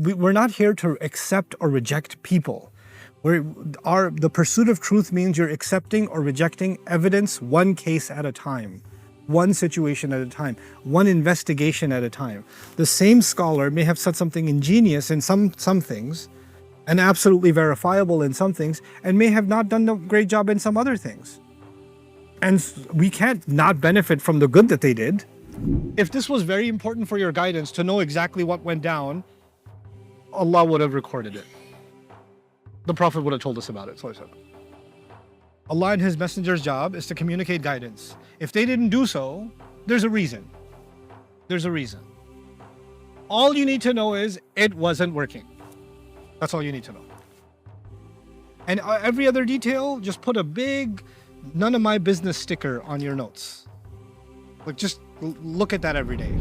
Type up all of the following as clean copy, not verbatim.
we're not here to accept or reject people. The pursuit of truth means you're accepting or rejecting evidence one case at a time, one situation at a time, one investigation at a time. The same scholar may have said something ingenious in some things and absolutely verifiable in some things, and may have not done a great job in some other things. And we can't not benefit from the good that they did. If this was very important for your guidance to know exactly what went down, Allah would have recorded it. The Prophet would have told us about it. Allah and His Messenger's job is to communicate guidance. If they didn't do so, there's a reason. There's a reason. All you need to know is it wasn't working. That's all you need to know. And every other detail, just put a big none of my business sticker on your notes. Like, just look at that every day.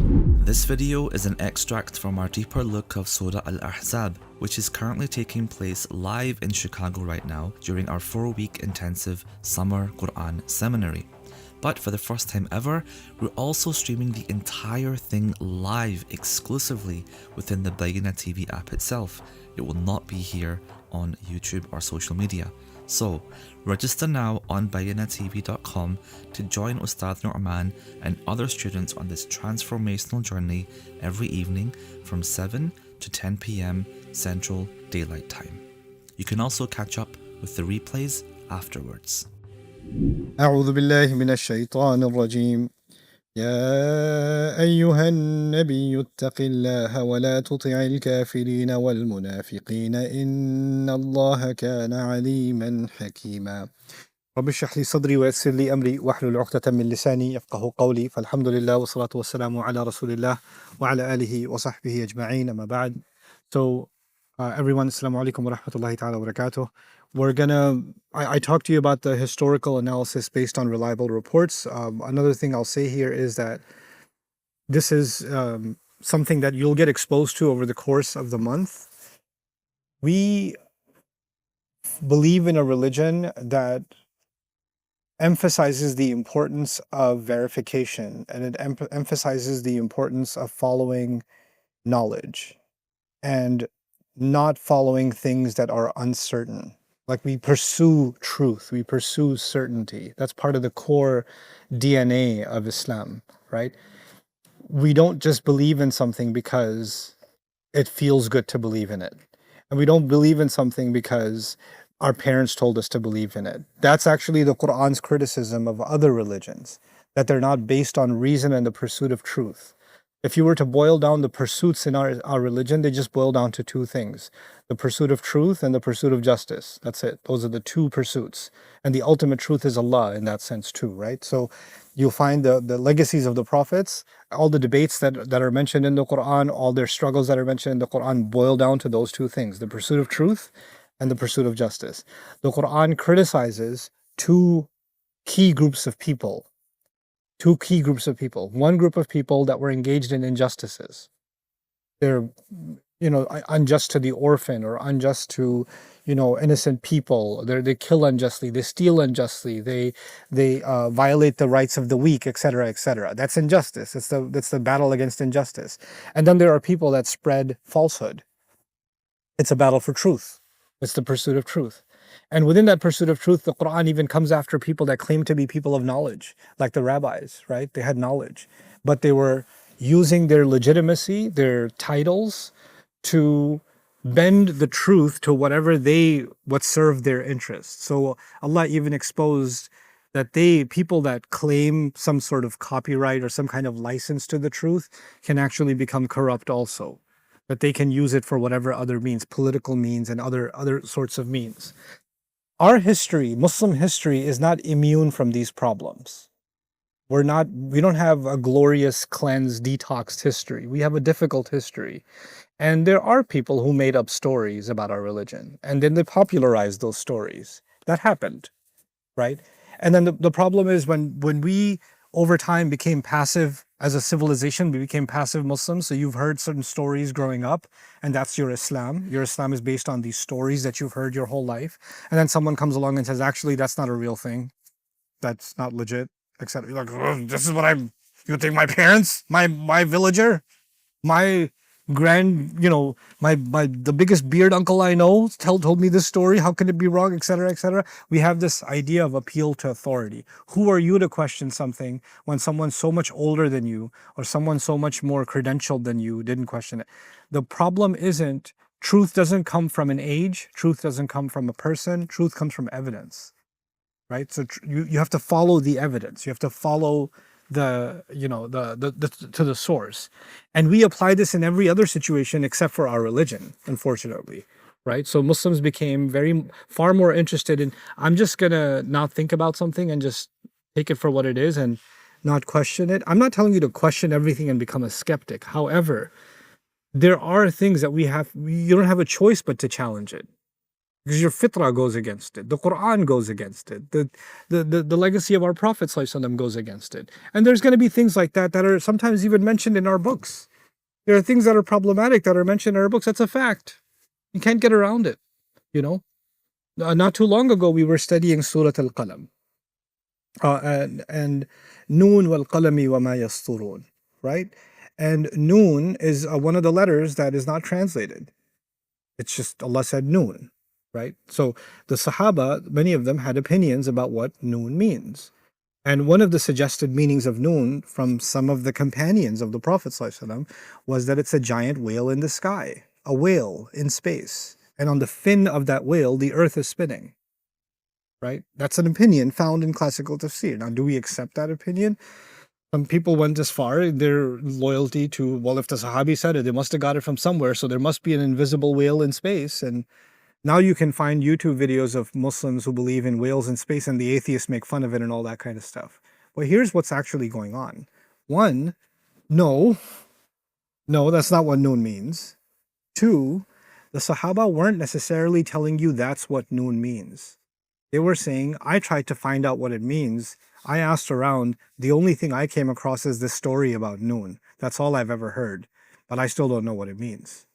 This video is an extract from our deeper look of Surah Al-Ahzab, which is currently taking place live in Chicago right now during our 4-week intensive summer Quran seminary. But for the first time ever, we're also streaming the entire thing live exclusively within the Bayyinah TV app itself. It will not be here on YouTube or social media. So, register now on bayyinahtv.com to join Ustad Nouman and other students on this transformational journey every evening from 7 to 10 p.m. Central Daylight Time. You can also catch up with the replays afterwards. أعوذ بالله من الشيطان الرجيم. يا أيها النبي اتق الله ولا تطع الكافرين والمنافقين إن الله كان عليما حكيما. رب اشرح لي صدري ويسر لي أمري واحلل عقدة من لساني يفقهوا قولي فالحمد لله والصلاة والسلام على رسول الله وعلى آله وصحبه أجمعين أما بعد. So everyone, assalamu alaikum wa rahmatullahi ta'ala wa barakatuh. I talked to you about the historical analysis based on reliable reports. Another thing I'll say here is that this is something that you'll get exposed to over the course of the month. We believe in a religion that emphasizes the importance of verification, and it emphasizes the importance of following knowledge and not following things that are uncertain. Like, we pursue truth, we pursue certainty. That's part of the core DNA of Islam, right? We don't just believe in something because it feels good to believe in it. And we don't believe in something because our parents told us to believe in it. That's actually the Quran's criticism of other religions, that they're not based on reason and the pursuit of truth. If you were to boil down the pursuits in our religion, they just boil down to two things: the pursuit of truth and the pursuit of justice. That's it. Those are the two pursuits. And the ultimate truth is Allah in that sense too, right? So you'll find the legacies of the prophets, all the debates that are mentioned in the Quran, all their struggles that are mentioned in the Quran boil down to those two things: the pursuit of truth and the pursuit of justice. The Quran criticizes two key groups of people. One group of people that were engaged in injustices. They're, unjust to the orphan, or unjust to, innocent people. They kill unjustly, they steal unjustly, they violate the rights of the weak, etc., etc. That's injustice. That's the battle against injustice. And then there are people that spread falsehood. It's a battle for truth. It's the pursuit of truth. And within that pursuit of truth, the Quran even comes after people that claim to be people of knowledge, like the rabbis, right? They had knowledge, but they were using their legitimacy, their titles, to bend the truth to what served their interests. So Allah even exposed that people that claim some sort of copyright or some kind of license to the truth can actually become corrupt also. That they can use it for whatever other means, political means and other sorts of means. Our history, Muslim history, is not immune from these problems. We don't have a glorious, cleansed, detoxed history. We have a difficult history. And there are people who made up stories about our religion, and then they popularized those stories. That happened, right? And then the problem is when we over time became passive as a civilization, we became passive Muslims. So you've heard certain stories growing up, and that's your Islam. Your Islam is based on these stories that you've heard your whole life. And then someone comes along and says, actually, that's not a real thing. That's not legit, etc. You're like, oh, this is what you think my parents, my villager, my the biggest beard uncle I know told me this story. How can it be wrong, etc., etc. We have this idea of appeal to authority. Who are you to question something when someone so much older than you or someone so much more credentialed than you didn't question it? The problem isn't truth doesn't come from an age, truth doesn't come from a person, truth comes from evidence, right? So you have to follow the evidence. You have to follow the to the source, and we apply this in every other situation except for our religion, unfortunately, right? So Muslims became far more interested in, I'm just gonna not think about something and just take it for what it is and not question it. I'm not telling you to question everything and become a skeptic. However, there are things that you don't have a choice but to challenge it, because your fitrah goes against it. The Quran goes against it. The legacy of our Prophet ﷺ goes against it. And there's going to be things like that that are sometimes even mentioned in our books. There are things that are problematic that are mentioned in our books. That's a fact. You can't get around it, you know. Not too long ago, we were studying Surah Al-Qalam. And Noon wal qalami wa ma yasturun, right? And Noon is one of the letters that is not translated. It's just Allah said Noon, right? So the Sahaba, many of them had opinions about what Noon means. And one of the suggested meanings of Noon from some of the companions of the Prophet ﷺ was that it's a giant whale in the sky, a whale in space. And on the fin of that whale, the earth is spinning, right? That's an opinion found in classical tafsir. Now, do we accept that opinion? Some people went as far in their loyalty to, well, if the Sahabi said it, they must have got it from somewhere, so there must be an invisible whale in space. And now you can find YouTube videos of Muslims who believe in whales in space, and the atheists make fun of it and all that kind of stuff. But here's what's actually going on. One, no, that's not what Noon means. Two, the Sahaba weren't necessarily telling you that's what Noon means. They were saying, I tried to find out what it means. I asked around. The only thing I came across is this story about Noon. That's all I've ever heard. But I still don't know what it means.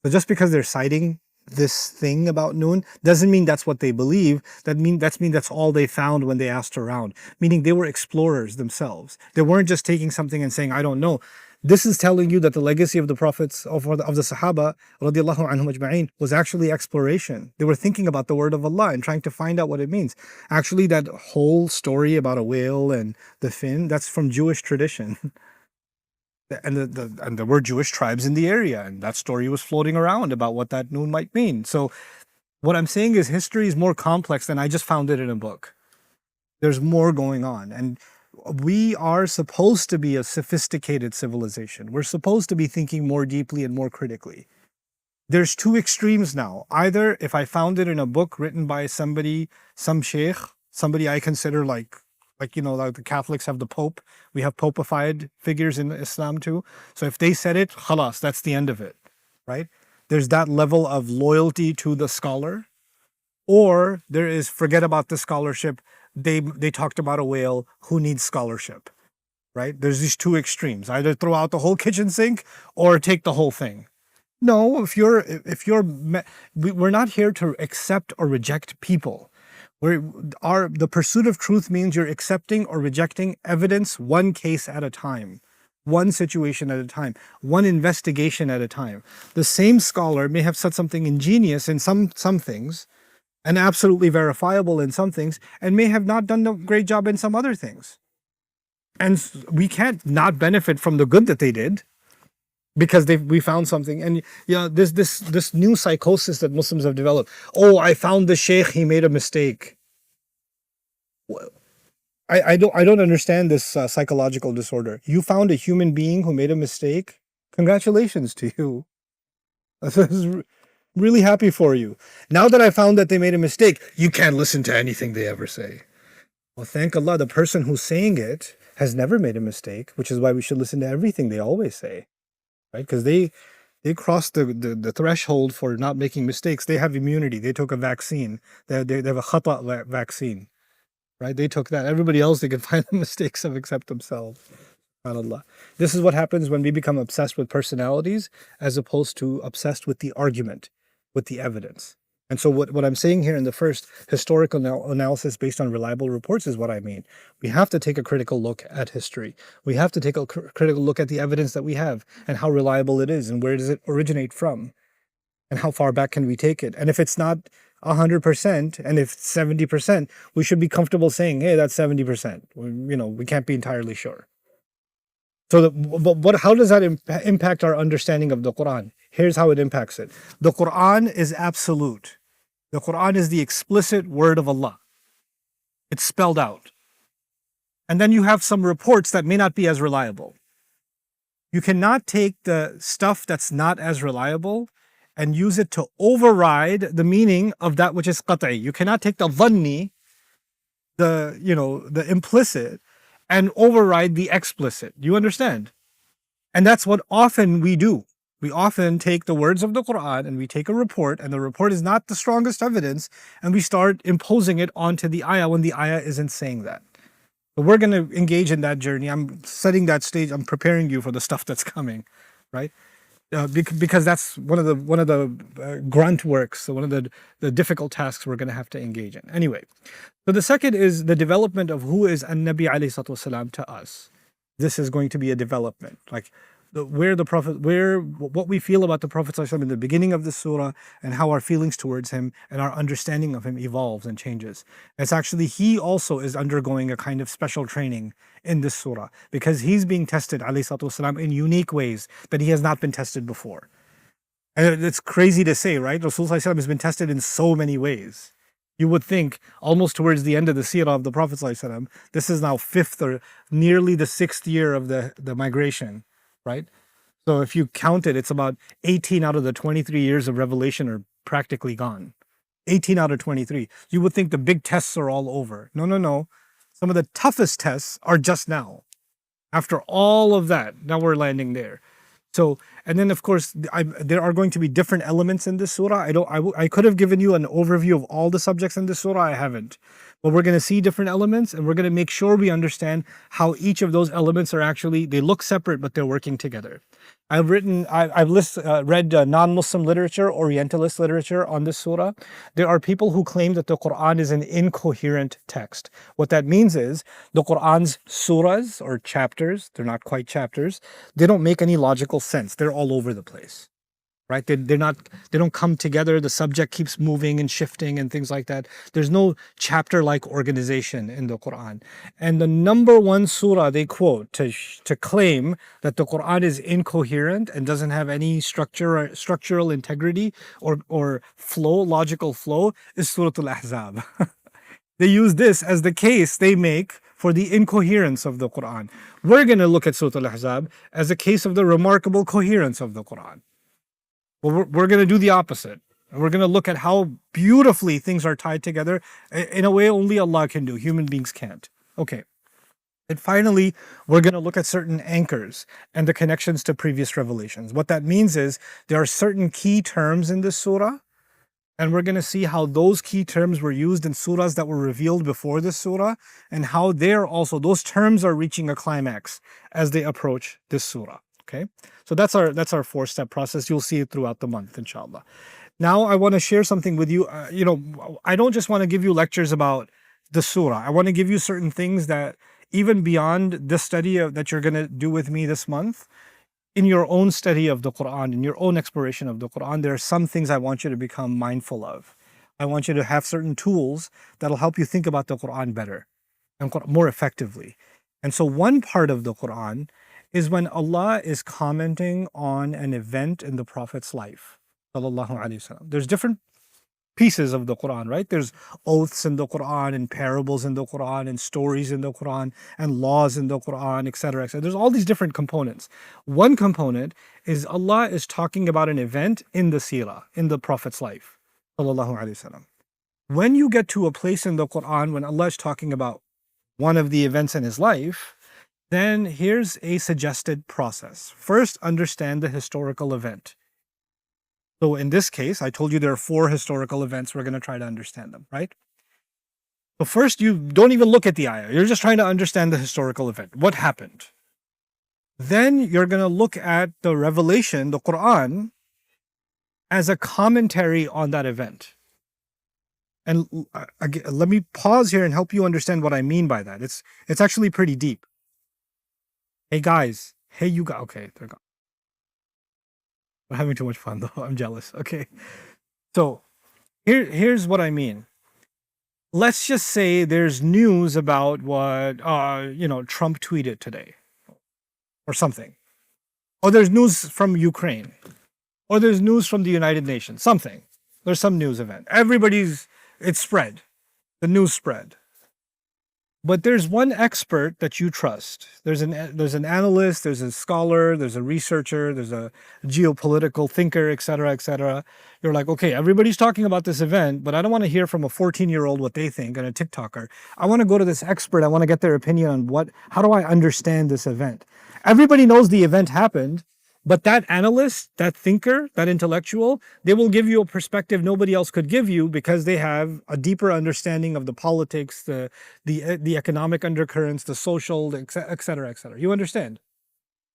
So just because they're citing this thing about Noon doesn't mean that's what they believe. That's all they found when they asked around. Meaning they were explorers themselves. They weren't just taking something and saying, I don't know. This is telling you that the legacy of the prophets, of the Sahaba radiallahu anhum ajma'in, was actually exploration. They were thinking about the word of Allah and trying to find out what it means. Actually, that whole story about a whale and the fin, that's from Jewish tradition. And there were Jewish tribes in the area, and that story was floating around about what that Noon might mean. So what I'm saying is history is more complex than I just found it in a book. There's more going on. And we are supposed to be a sophisticated civilization. We're supposed to be thinking more deeply and more critically. There's two extremes now. Either if I found it in a book written by somebody, some sheikh, somebody I consider like the Catholics have the Pope. We have popified figures in Islam too. So if they said it, khalas, that's the end of it, right? There's that level of loyalty to the scholar. Or there is, forget about the scholarship. They talked about a whale. Who needs scholarship, right? There's these two extremes. Either throw out the whole kitchen sink or take the whole thing. No, we're not here to accept or reject people. The pursuit of truth means you're accepting or rejecting evidence one case at a time, one situation at a time, one investigation at a time. The same scholar may have said something ingenious in some things, and absolutely verifiable in some things, and may have not done a great job in some other things. And we can't not benefit from the good that they did because we found something. And this new psychosis that Muslims have developed. Oh, I found the sheikh, he made a mistake. I don't understand this psychological disorder. You found a human being who made a mistake? Congratulations to you. Really happy for you. Now that I found that they made a mistake, you can't listen to anything they ever say. Well, thank Allah, the person who's saying it has never made a mistake, which is why we should listen to everything they always say, right? Because they crossed the threshold for not making mistakes. They have immunity. They took a vaccine. They have a khata vaccine, right? They took that. Everybody else, they can find the mistakes of except themselves. SubhanAllah. This is what happens when we become obsessed with personalities as opposed to obsessed with the argument, with the evidence. And so what I'm saying here in the first historical analysis based on reliable reports is what I mean. We have to take a critical look at history. We have to take a critical look at the evidence that we have and how reliable it is and where does it originate from and how far back can we take it. And if it's not 100% and if 70%, we should be comfortable saying, hey, that's 70%. We can't be entirely sure. So, how does that impact our understanding of the Quran? Here's how it impacts it. The Quran is absolute. The Quran is the explicit word of Allah. It's spelled out. And then you have some reports that may not be as reliable. You cannot take the stuff that's not as reliable and use it to override the meaning of that which is qat'i. You cannot take the dhanni, the implicit, and override the explicit. You understand? And that's what often we do. We often take the words of the Quran and we take a report, and the report is not the strongest evidence, and we start imposing it onto the ayah when the ayah isn't saying that. But we're going to engage in that journey. I'm setting that stage. I'm preparing you for the stuff that's coming, right? Because that's one of the grunt works, so one of the difficult tasks we're going to have to engage in. Anyway, so the second is the development of who is an-Nabi alayhi salatu wasalam to us. This is going to be a development, like what we feel about the Prophet sallallahu alaihi wasallam in the beginning of the surah, and how our feelings towards him and our understanding of him evolves and changes. It's actually, he also is undergoing a kind of special training in this surah because he's being tested alayhi salatu wasalam in unique ways that he has not been tested before. And it's crazy to say, right? Rasul sallallahu alaihi wasallam has been tested in so many ways. You would think almost towards the end of the seerah of the Prophet sallallahu alaihi wasallam, this is now fifth or nearly the sixth year of the migration, right? So if you count it, it's about 18 out of the 23 years of revelation are practically gone. 18 out of 23. You would think the big tests are all over. No. Some of the toughest tests are just now. After all of that, now we're landing there. So, and then of course, there are going to be different elements in this surah. I could have given you an overview of all the subjects in this surah. I haven't. But we're going to see different elements, and we're going to make sure we understand how each of those elements are actually, they look separate, but they're working together. I've read non-Muslim literature, Orientalist literature on this surah. There are people who claim that the Quran is an incoherent text. What that means is the Quran's surahs or chapters, they're not quite chapters, they don't make any logical sense. They're all over the place. Right? They don't come together. The subject keeps moving and shifting and things like that. There's no chapter-like organization in the Quran. And the number one surah they quote to claim that the Quran is incoherent and doesn't have any structural integrity or flow, logical flow, is Surah Al-Ahzab. They use this as the case they make for the incoherence of the Quran. We're going to look at Surah Al-Ahzab as a case of the remarkable coherence of the Quran. Well, we're going to do the opposite. And we're going to look at how beautifully things are tied together in a way only Allah can do. Human beings can't. Okay. And finally, we're going to look at certain anchors and the connections to previous revelations. What that means is there are certain key terms in this surah, and we're going to see how those key terms were used in surahs that were revealed before this surah, and how those terms are reaching a climax as they approach this surah. Okay, so that's our 4-step process. You'll see it throughout the month, inshallah. Now I want to share something with you. I don't just want to give you lectures about the surah. I want to give you certain things that even beyond the study that you're going to do with me this month, in your own study of the Quran, in your own exploration of the Quran, there are some things I want you to become mindful of. I want you to have certain tools that'll help you think about the Quran better and more effectively. And so one part of the Quran is when Allah is commenting on an event in the Prophet's life. There's different pieces of the Quran, right? There's oaths in the Quran, and parables in the Quran, and stories in the Quran, and laws in the Quran, etc., etc. There's all these different components. One component is Allah is talking about an event in the seerah, in the Prophet's life. When you get to a place in the Quran when Allah is talking about one of the events in his life, then here's a suggested process. First, understand the historical event. So in this case, I told you there are 4 historical events. We're going to try to understand them, right? So first, you don't even look at the ayah. You're just trying to understand the historical event. What happened? Then you're going to look at the revelation, the Quran, as a commentary on that event. And let me pause here and help you understand what I mean by that. It's actually pretty deep. Hey guys, hey you guys. Okay, they're gone. We're having too much fun though. I'm jealous. Okay, so here's what I mean. Let's just say there's news about what Trump tweeted today, or something, or there's news from Ukraine, or there's news from the United Nations. Something. There's some news event. It's spread. The news spread. But there's one expert that you trust. There's an analyst, there's a scholar, there's a researcher, there's a geopolitical thinker, etc., etc. You're like, okay, everybody's talking about this event, but I don't want to hear from a 14-year-old what they think and a TikToker. I want to go to this expert. I want to get their opinion on how do I understand this event? Everybody knows the event happened, but that analyst, that thinker, that intellectual, they will give you a perspective nobody else could give you because they have a deeper understanding of the politics, the economic undercurrents, the social, et cetera, et cetera. You understand?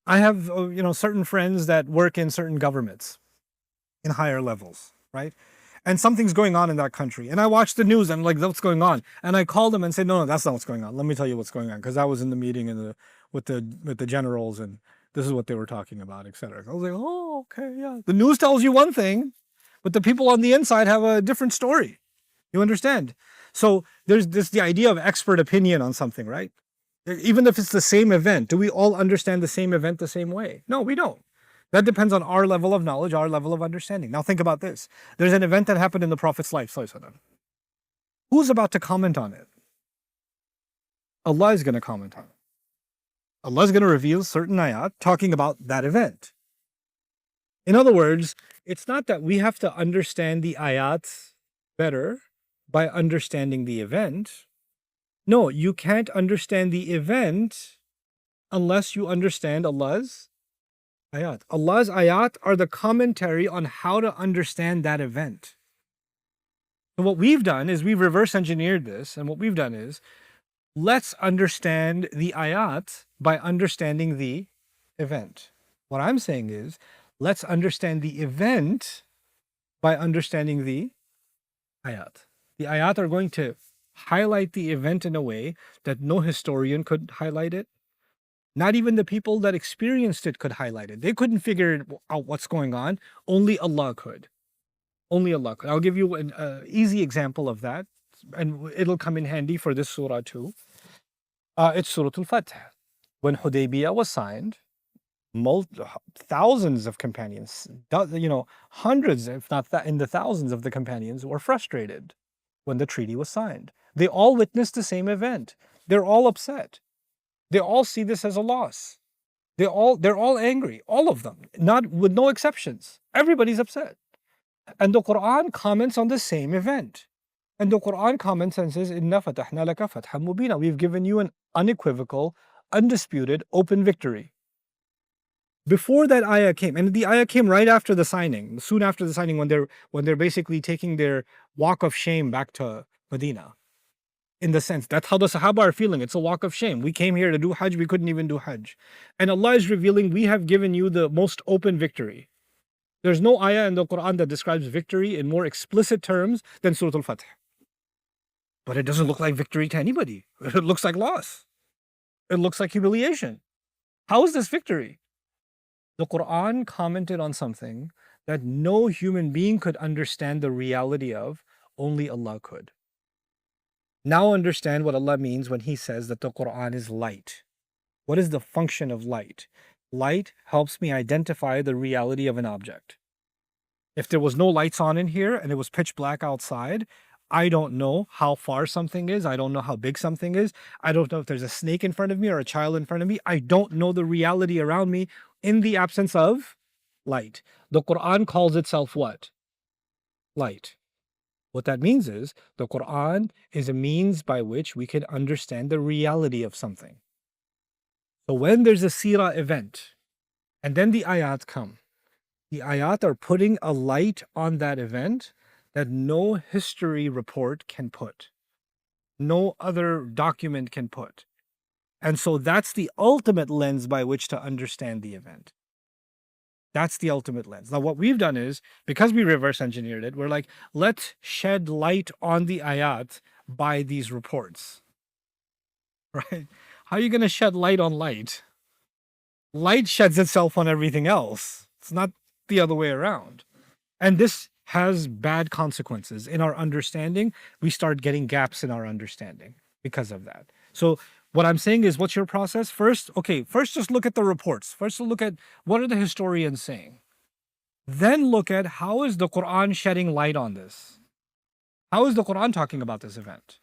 I have certain friends that work in certain governments in higher levels, right? And something's going on in that country. And I watch the news and I'm like, what's going on? And I call them and say, no, that's not what's going on. Let me tell you what's going on. Because I was in the meeting with the generals and this is what they were talking about, etc. I was like, oh, okay, yeah. The news tells you one thing, but the people on the inside have a different story. You understand? So there's the idea of expert opinion on something, right? Even if it's the same event, do we all understand the same event the same way? No, we don't. That depends on our level of knowledge, our level of understanding. Now think about this. There's an event that happened in the Prophet's life. Who's about to comment on it? Allah is going to comment on it. Allah is going to reveal certain ayat talking about that event. In other words, it's not that we have to understand the ayat better by understanding the event. No, you can't understand the event unless you understand Allah's ayat. Allah's ayat are the commentary on how to understand that event. So what we've done is we've reverse engineered this, and what we've done is let's understand the ayat by understanding the event. What I'm saying is, let's understand the event by understanding the ayat. The ayat are going to highlight the event in a way that no historian could highlight it. Not even the people that experienced it could highlight it. They couldn't figure out what's going on. Only Allah could. Only Allah could. I'll give you an easy example of that, and it'll come in handy for this surah too. It's Surah Al-Fath. When Hudaybiyah was signed, thousands of companions, hundreds, if not in the thousands of the companions were frustrated when the treaty was signed. They all witnessed the same event. They're all upset. They all see this as a loss. They're all angry, all of them, not with no exceptions. Everybody's upset. And the Quran comments on the same event. And the Quran comments and says, Inna fatahna laka fathan mubina. We've given you an unequivocal, undisputed, open victory. Before that ayah came, and the ayah came right after the signing, soon after the signing, when they're basically taking their walk of shame back to Medina. In the sense, that's how the Sahaba are feeling. It's a walk of shame. We came here to do Hajj, we couldn't even do Hajj. And Allah is revealing, we have given you the most open victory. There's no ayah in the Quran that describes victory in more explicit terms than Surah Al-Fath. But it doesn't look like victory to anybody. It looks like loss. It looks like humiliation. How is this victory? The Quran commented on something that no human being could understand the reality of, only Allah could. Now understand what Allah means when He says that the Quran is light. What is the function of light? Light helps me identify the reality of an object. If there was no lights on in here and it was pitch black outside, I don't know how far something is. I don't know how big something is. I don't know if there's a snake in front of me or a child in front of me. I don't know the reality around me in the absence of light. The Quran calls itself what? Light. What that means is the Quran is a means by which we can understand the reality of something. So when there's a seerah event and then the ayat come, the ayat are putting a light on that event that no history report can put. No other document can put. And so that's the ultimate lens by which to understand the event. That's the ultimate lens. Now, what we've done is, because we reverse engineered it, we're like, let's shed light on the ayat by these reports, right? How are you going to shed light on light? Light sheds itself on everything else. It's not the other way around. And this has bad consequences in our understanding. We start getting gaps in our understanding because of that. So what I'm saying is, what's your process? First, just look at the reports. First, look at what are the historians saying. Then look at how is the Quran shedding light on this? How is the Quran talking about this event?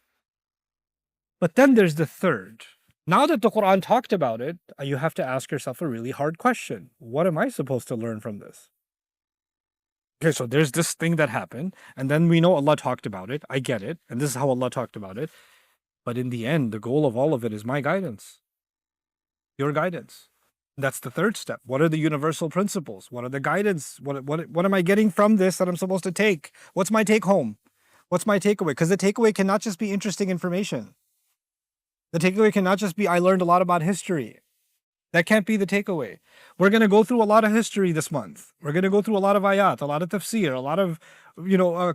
But then there's the third. Now that the Quran talked about it, you have to ask yourself a really hard question. What am I supposed to learn from this? Okay, so there's this thing that happened, and then we know Allah talked about it. I get it, and this is how Allah talked about it. But in the end, the goal of all of it is my guidance, your guidance. That's the third step. What are the universal principles? What are the guidance? What am I getting from this that I'm supposed to take? What's my take home? What's my takeaway? Because the takeaway cannot just be interesting information. The takeaway cannot just be, I learned a lot about history. That can't be the takeaway. We're going to go through a lot of history this month. We're going to go through a lot of ayat, a lot of tafsir, a lot of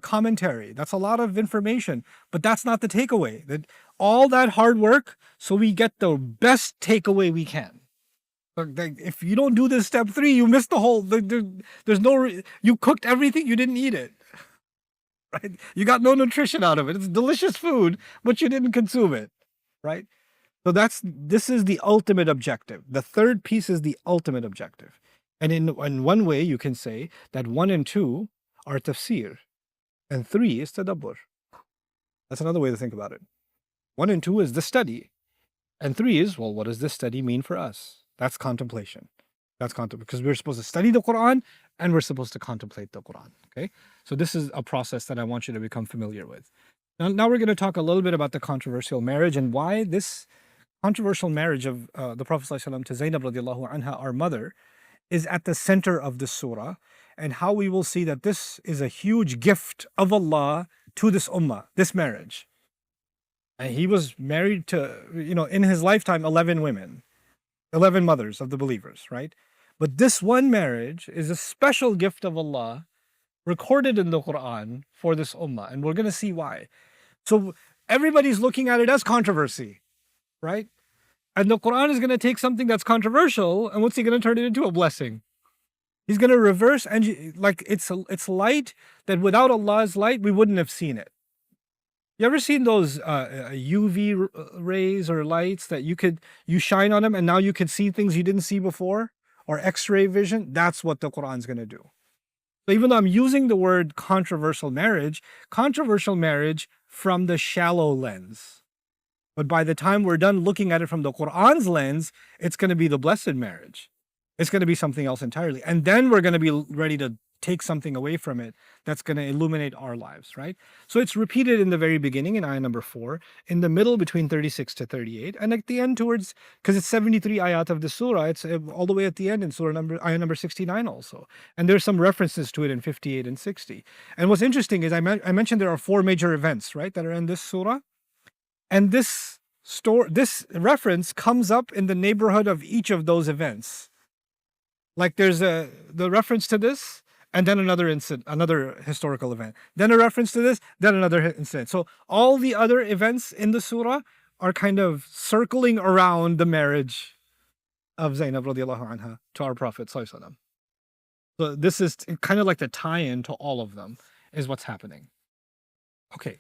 commentary. That's a lot of information. But that's not the takeaway. That all that hard work so we get the best takeaway we can. If you don't do this step 3, you miss the whole. There's no. You cooked everything. You didn't eat it. Right? You got no nutrition out of it. It's delicious food, but you didn't consume it. Right? So this is the ultimate objective. The third piece is the ultimate objective. And in one way, you can say that 1 and 2 are tafsir, and 3 is tadabbur. That's another way to think about it. 1 and 2 is the study, and 3 is, well, what does this study mean for us? That's contemplation. That's because we're supposed to study the Quran and we're supposed to contemplate the Quran. Okay, so this is a process that I want you to become familiar with. Now we're going to talk a little bit about the controversial marriage and why this controversial marriage of the Prophet ﷺ to Zainab radiallahu anha, our mother, is at the center of this surah, and how we will see that this is a huge gift of Allah to this ummah, this marriage. And he was married to, in his lifetime, 11 women, 11 mothers of the believers, right? But this one marriage is a special gift of Allah recorded in the Quran for this ummah, and we're going to see why. So everybody's looking at it as controversy, right? And the Quran is going to take something that's controversial, and what's he going to turn it into? A blessing. He's going to reverse, and like it's light that without Allah's light, we wouldn't have seen it. You ever seen those UV rays or lights that you shine on them, and now you can see things you didn't see before? Or X-ray vision? That's what the Quran's going to do. So even though I'm using the word controversial marriage from the shallow lens. But by the time we're done looking at it from the Quran's lens, it's going to be the blessed marriage. It's going to be something else entirely. And then we're going to be ready to take something away from it that's going to illuminate our lives, right? So it's repeated in the very beginning in ayah number 4, in the middle between 36 to 38, and at the end towards, because it's 73 ayat of the surah, it's all the way at the end in ayah number 69 also. And there's some references to it in 58 and 60. And what's interesting is I mentioned there are 4 major events, right, that are in this surah. And this reference comes up in the neighborhood of each of those events. Like there's the reference to this, and then another historical event. Then a reference to this, then another incident. So all the other events in the surah are kind of circling around the marriage of Zainab radiallahu anha to our Prophet sallallahu alaihi wasallam. So this is kind of like the tie-in to all of them is what's happening. Okay,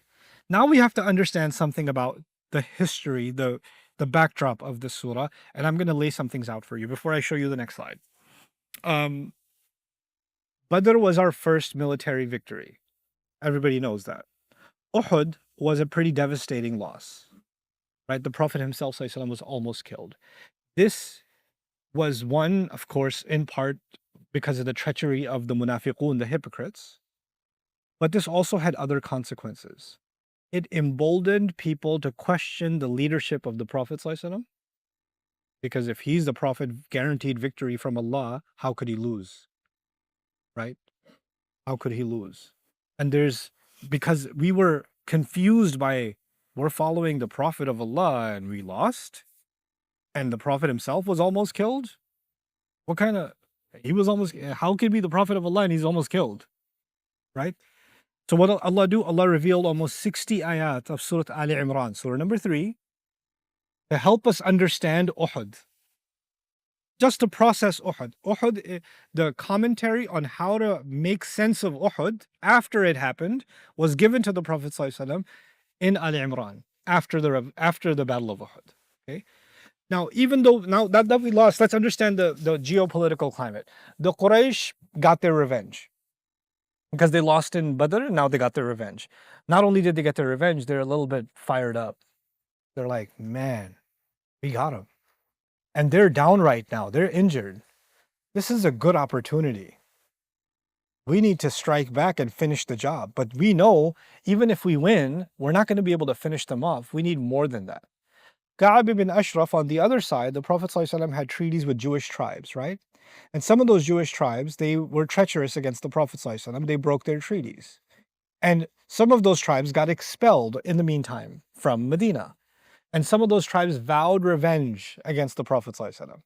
now we have to understand something about the history, the backdrop of the surah, and I'm going to lay some things out for you before I show you the next slide. Badr was our first military victory. Everybody knows that. Uhud was a pretty devastating loss, right? The Prophet himself sallallahu alaihi wasallam was almost killed. This was one, of course, in part because of the treachery of the munafiqun, the hypocrites. But this also had other consequences. It emboldened people to question the leadership of the Prophet sallallahu alaihi wasallam. Because if he's the Prophet guaranteed victory from Allah, how could he lose? Right? How could he lose? And because we were confused by, we're following the Prophet of Allah and we lost, and the Prophet himself was almost killed. What kind of He was almost, how could he be the Prophet of Allah and he's almost killed, right? So what Allah do? Allah revealed almost 60 ayat of Surah Ali Imran, Surah number 3, to help us understand Uhud. Just to process Uhud. Uhud, the commentary on how to make sense of Uhud after it happened was given to the Prophet ﷺ in Ali Imran after the Battle of Uhud. Okay. Now, even though now that we lost, let's understand the geopolitical climate. The Quraysh got their revenge because they lost in Badr. Now they got their revenge. Not only did they get their revenge, they're a little bit fired up. They're like, man, we got them. And they're down right now. They're injured. This is a good opportunity. We need to strike back and finish the job. But we know even if we win, we're not going to be able to finish them off. We need more than that. Ka'ab ibn Ashraf, on the other side, the Prophet ﷺ had treaties with Jewish tribes, right? And some of those Jewish tribes, they were treacherous against the Prophet ﷺ. They broke their treaties. And some of those tribes got expelled in the meantime from Medina. And some of those tribes vowed revenge against the Prophet ﷺ.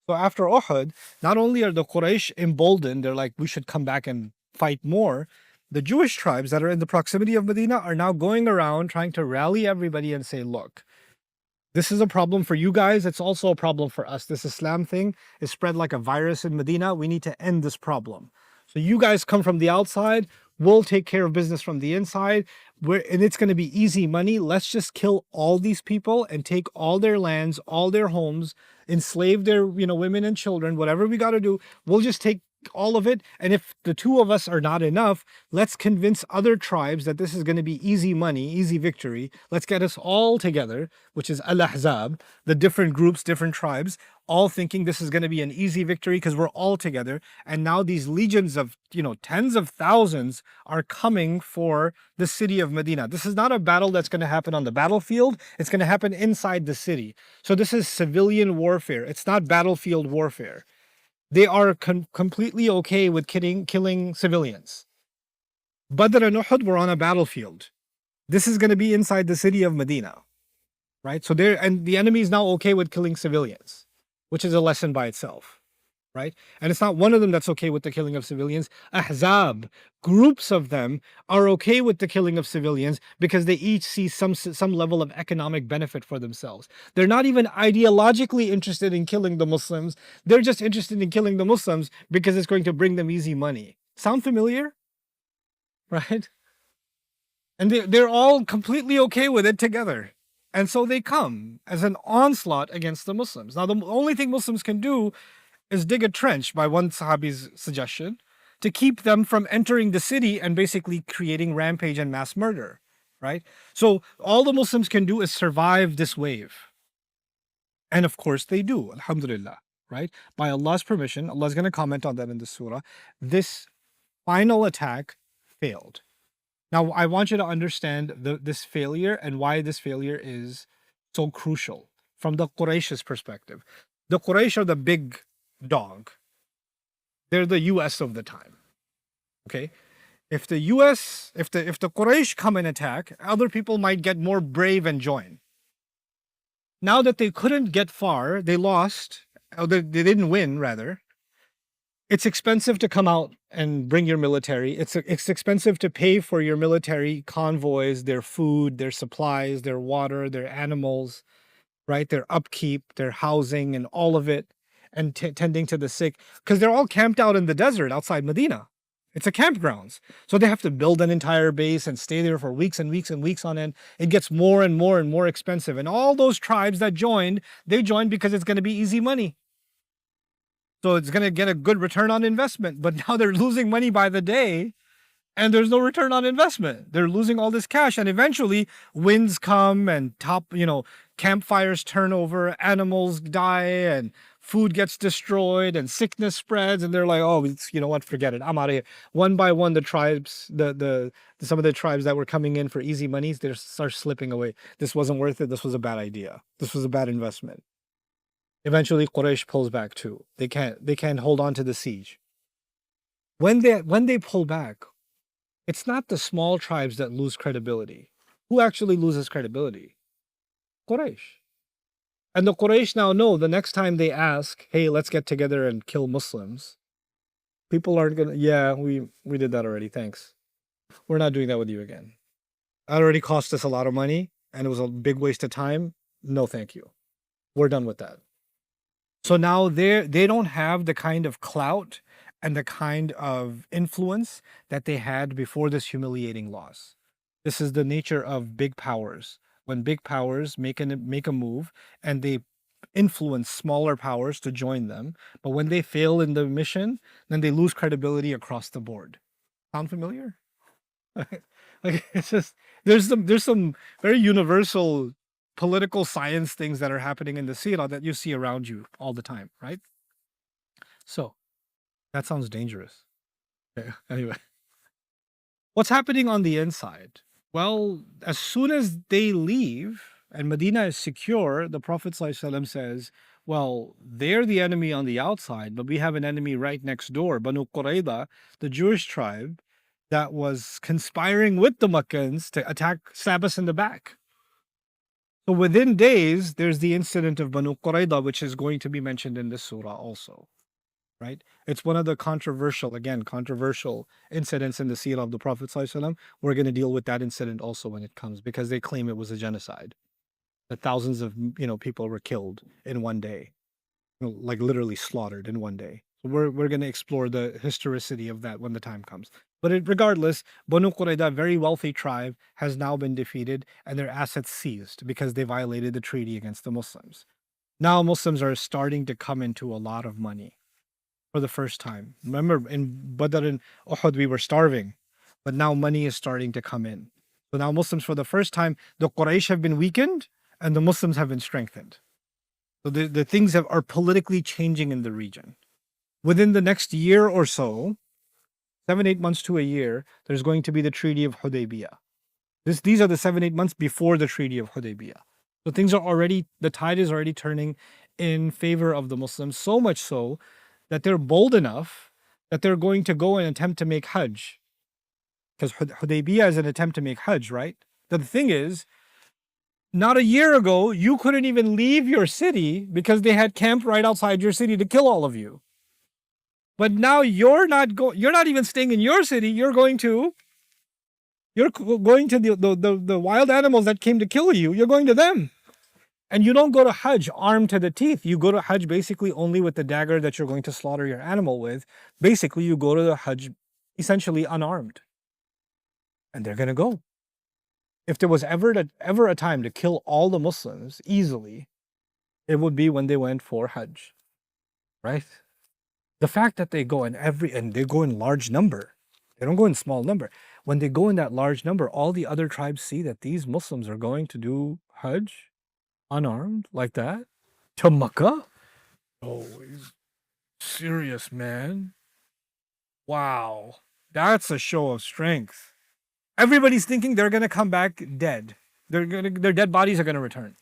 So after Uhud, not only are the Quraysh emboldened, they're like, we should come back and fight more. The Jewish tribes that are in the proximity of Medina are now going around trying to rally everybody and say, look, this is a problem for you guys. It's also a problem for us. This Islam thing is spread like a virus in Medina. We need to end this problem. So you guys come from the outside. We'll take care of business from the inside. And it's going to be easy money. Let's just kill all these people and take all their lands, all their homes, enslave their women and children, whatever we got to do. We'll just take all of it. And if the two of us are not enough, let's convince other tribes that this is going to be easy money, easy victory. Let's get us all together, which is Ahzab, the different groups, different tribes, all thinking this is going to be an easy victory because we're all together. And now these legions of, tens of thousands are coming for the city of Medina. This is not a battle that's going to happen on the battlefield. It's going to happen inside the city. So this is civilian warfare. It's not battlefield warfare. They are completely okay with killing civilians. Badr and Uhud were on a battlefield. This is going to be inside the city of Medina, right? So and the enemy is now okay with killing civilians, which is a lesson by itself, right? And it's not one of them that's okay with the killing of civilians. Ahzab, groups of them are okay with the killing of civilians because they each see some level of economic benefit for themselves. They're not even ideologically interested in killing the Muslims. They're just interested in killing the Muslims because it's going to bring them easy money. Sound familiar? Right? And they're all completely okay with it together. And so they come as an onslaught against the Muslims. Now, the only thing Muslims can do is dig a trench, by one Sahabi's suggestion, to keep them from entering the city and basically creating rampage and mass murder, right? So all the Muslims can do is survive this wave. And of course they do, alhamdulillah, right? By Allah's permission, Allah's going to comment on that in the surah. This final attack failed. Now, I want you to understand this failure and why this failure is so crucial from the Quraysh's perspective. The Quraysh are the big dog. They're the US of the time. Okay? If the US, if the Quraysh come and attack, other people might get more brave and join. Now that they couldn't get far, they lost, or they didn't win, rather. It's expensive to come out and bring your military. It's expensive to pay for your military convoys, their food, their supplies, their water, their animals, right? Their upkeep, their housing, and all of it, and tending to the sick, because they're all camped out in the desert outside Medina. It's a campgrounds. So they have to build an entire base and stay there for weeks and weeks and weeks on end. It gets more and more and more expensive. And all those tribes that joined, they joined because it's going to be easy money. So it's going to get a good return on investment. But now they're losing money by the day and there's no return on investment. They're losing all this cash. And eventually winds come and campfires turn over, animals die, and food gets destroyed and sickness spreads. And they're like, oh, you know what, forget it. I'm out of here. One by one, the tribes, some of the tribes that were coming in for easy monies, they start slipping away. This wasn't worth it. This was a bad idea. This was a bad investment. Eventually, Quraysh pulls back too. They can't hold on to the siege. When they pull back, it's not the small tribes that lose credibility. Who actually loses credibility? Quraysh. And the Quraysh now know the next time they ask, hey, let's get together and kill Muslims, People aren't gonna. Yeah, we did that already. Thanks. We're not doing that with you again. That already cost us a lot of money, and it was a big waste of time. No, thank you. We're done with that. So now they don't have the kind of clout and the kind of influence that they had before this humiliating loss. This is the nature of big powers. When big powers make a move and they influence smaller powers to join them, but when they fail in the mission, then they lose credibility across the board. Sound familiar? Like it's just there's some very universal political science things that are happening in the Sirah that you see around you all the time, right? So that sounds dangerous. Okay, anyway, what's happening on the inside? Well, as soon as they leave and Medina is secure, the Prophet ﷺ says, well, they're the enemy on the outside, but we have an enemy right next door, Banu Qurayza, the Jewish tribe that was conspiring with the Meccans to stab us in the back. So within days, there's the incident of Banu Qurayza, which is going to be mentioned in this surah also, right? It's one of the controversial incidents in the seerah of the Prophet ﷺ. We're going to deal with that incident also when it comes, because they claim it was a genocide. That thousands of people were killed in one day, like literally slaughtered in one day. So we're going to explore the historicity of that when the time comes. But regardless, Banu Qurayza, a very wealthy tribe, has now been defeated and their assets seized because they violated the treaty against the Muslims. Now Muslims are starting to come into a lot of money for the first time. Remember, in Badr and Uhud, we were starving, but now money is starting to come in. So now Muslims, for the first time, the Quraysh have been weakened and the Muslims have been strengthened. So the things are politically changing in the region. Within the next year or so, 7-8 months to a year, there's going to be the Treaty of Hudaybiyah. These are the 7-8 months before the Treaty of Hudaybiyah. So the tide is already turning in favor of the Muslims, so much so that they're bold enough that they're going to go and attempt to make Hajj. Because Hudaybiyah is an attempt to make Hajj, right? The thing is, not a year ago, you couldn't even leave your city because they had camped right outside your city to kill all of you. But now you're not even staying in your city. You're going to the wild animals that came to kill you. You're going to them. And you don't go to Hajj armed to the teeth. You go to Hajj basically only with the dagger that you're going to slaughter your animal with. Basically, you go to the Hajj essentially unarmed. And they're going to go. If there was ever a time to kill all the Muslims easily, it would be when they went for Hajj. Right? The fact that they go and they go in large number. They don't go in small number. When they go in that large number, all the other tribes see that these Muslims are going to do Hajj unarmed like that to Makkah. Oh, he's serious, man. Wow. That's a show of strength. Everybody's thinking they're going to come back dead. Their dead bodies are going to return.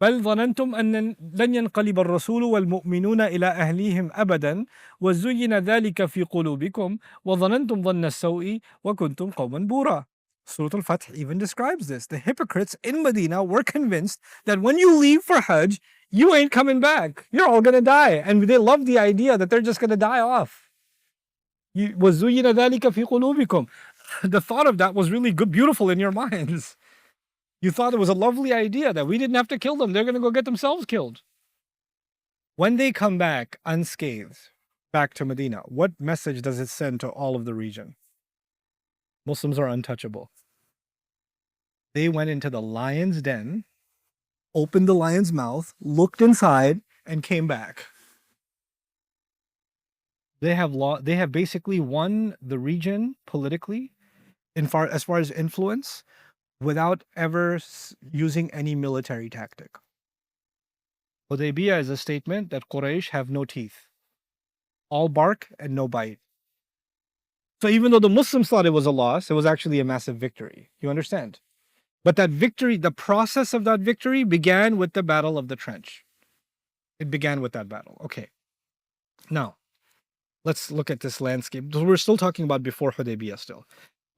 بل ظننتم أن لن ينقلب الرسول والمؤمنون إلى أهليهم أبدا وزين ذلك في قلوبكم وظننتم ظن السوء وكنتم قوما بورا. Surah Al-Fath even describes this. The hypocrites in Medina were convinced that when you leave for Hajj, you ain't coming back. You're all going to die. And they love the idea that they're just going to die off. وزين ذلك في قلوبكم. The thought of that was really good, beautiful in your minds. You thought it was a lovely idea that we didn't have to kill them. They're going to go get themselves killed. When they come back unscathed, back to Medina, what message does it send to all of the region? Muslims are untouchable. They went into the lion's den, opened the lion's mouth, looked inside, and came back. They have basically won the region politically, as far as influence, without ever using any military tactic. Hudaybiyah is a statement that Quraysh have no teeth. All bark and no bite. So even though the Muslims thought it was a loss, it was actually a massive victory. You understand? But that victory, the process of that victory began with the Battle of the Trench. It began with that battle. Okay. Now, let's look at this landscape. We're still talking about before Hudaybiyah still.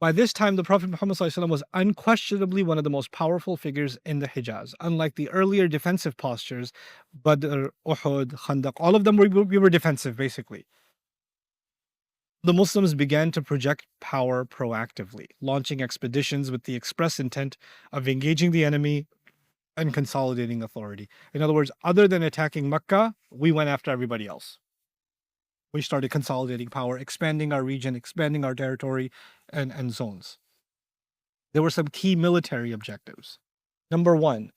By this time, the Prophet Muhammad ﷺ was unquestionably one of the most powerful figures in the Hijaz. Unlike the earlier defensive postures, Badr, Uhud, Khandaq, all of them we were defensive, basically. the Muslims began to project power proactively, launching expeditions with the express intent of engaging the enemy and consolidating authority. In other words, other than attacking Mecca, we went after everybody else. We started consolidating power, expanding our region, expanding our territory and zones. There were some key military objectives. Number one,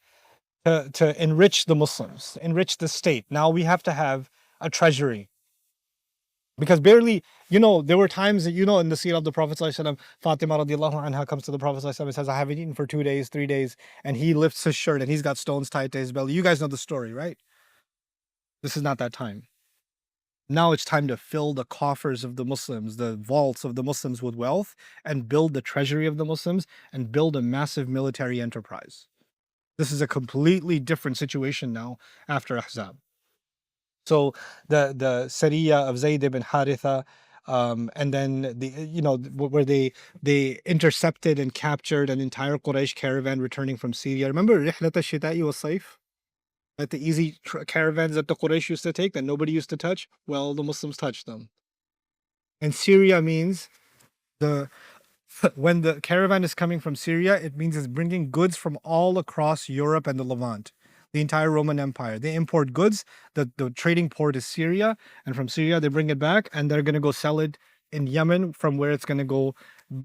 to enrich the Muslims, enrich the state. Now we have to have a treasury. Because barely, there were times that, in the seerah of the Prophet ﷺ, Fatima radiallahu anha comes to the Prophet ﷺ and says, I haven't eaten for 2 days, 3 days, and he lifts his shirt and he's got stones tied to his belly. You guys know the story, right? This is not that time. Now it's time to fill the coffers of the Muslims, the vaults of the Muslims with wealth, and build the treasury of the Muslims and build a massive military enterprise. This is a completely different situation now after Ahzab. So the Sariya of Zayd ibn Haritha, and then where they intercepted and captured an entire Quraysh caravan returning from Syria. Remember Rihlat al-Shita'i wa Sayf? Like the easy caravans that the Quraysh used to take that nobody used to touch? Well, the Muslims touched them. And Syria means when the caravan is coming from Syria, it means it's bringing goods from all across Europe and the Levant, the entire Roman Empire. They import goods. The trading port is Syria, and from Syria they bring it back, and they're going to go sell it in Yemen, from where it's going to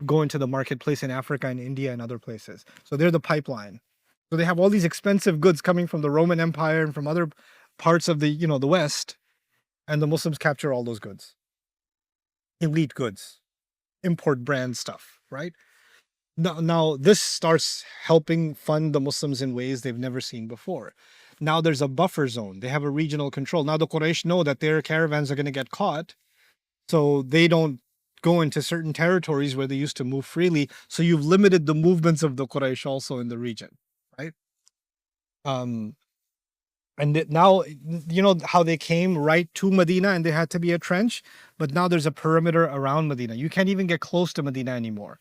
go into the marketplace in Africa and India and other places. So they're the pipeline. So they have all these expensive goods coming from the Roman Empire and from other parts of the West, and the Muslims capture all those goods. Elite goods, import brand stuff, right? Now this starts helping fund the Muslims in ways they've never seen before. Now there's a buffer zone. They have a regional control. Now the Quraysh know that their caravans are going to get caught, so they don't go into certain territories where they used to move freely. So you've limited the movements of the Quraysh also in the region, right? And now, how they came right to Medina and there had to be a trench, but now there's a perimeter around Medina. You can't even get close to Medina anymore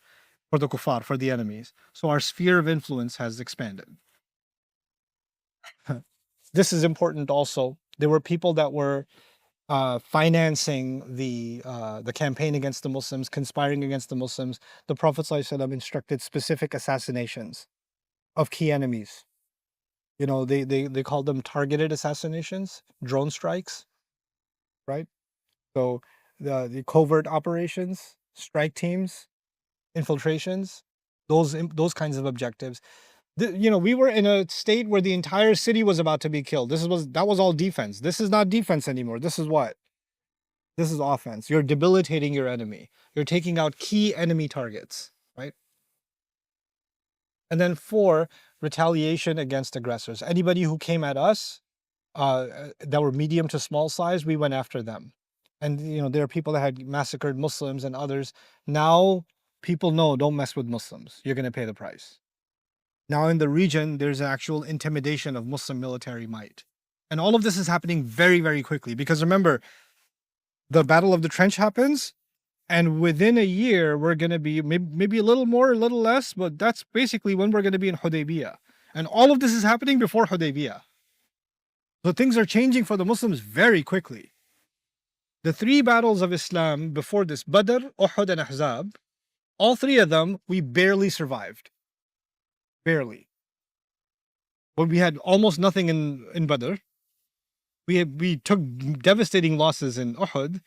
for the kuffar, for the enemies. So our sphere of influence has expanded. This is important also. There were people that were financing the campaign against the Muslims, conspiring against the Muslims. The Prophet ﷺ instructed specific assassinations of key enemies. They called them targeted assassinations, drone strikes, right? So the covert operations, strike teams, infiltrations, those kinds of objectives. We were in a state where the entire city was about to be killed. That was all defense. This is not defense anymore. This is what? This is offense. You're debilitating your enemy. You're taking out key enemy targets, right? And then 4, retaliation against aggressors. Anybody who came at us that were medium to small size, we went after them. And there are people that had massacred Muslims and others. Now people know, don't mess with Muslims. You're going to pay the price. Now in the region, there's actual intimidation of Muslim military might. And all of this is happening very, very quickly. Because remember, the Battle of the Trench happens, and within a year, we're going to be maybe a little more, a little less, but that's basically when we're going to be in Hudaybiyah. And all of this is happening before Hudaybiyah. So things are changing for the Muslims very quickly. The 3 battles of Islam before this, Badr, Uhud, and Ahzab, all 3 of them, we barely survived. Barely. But we had almost nothing in Badr. We took devastating losses in Uhud,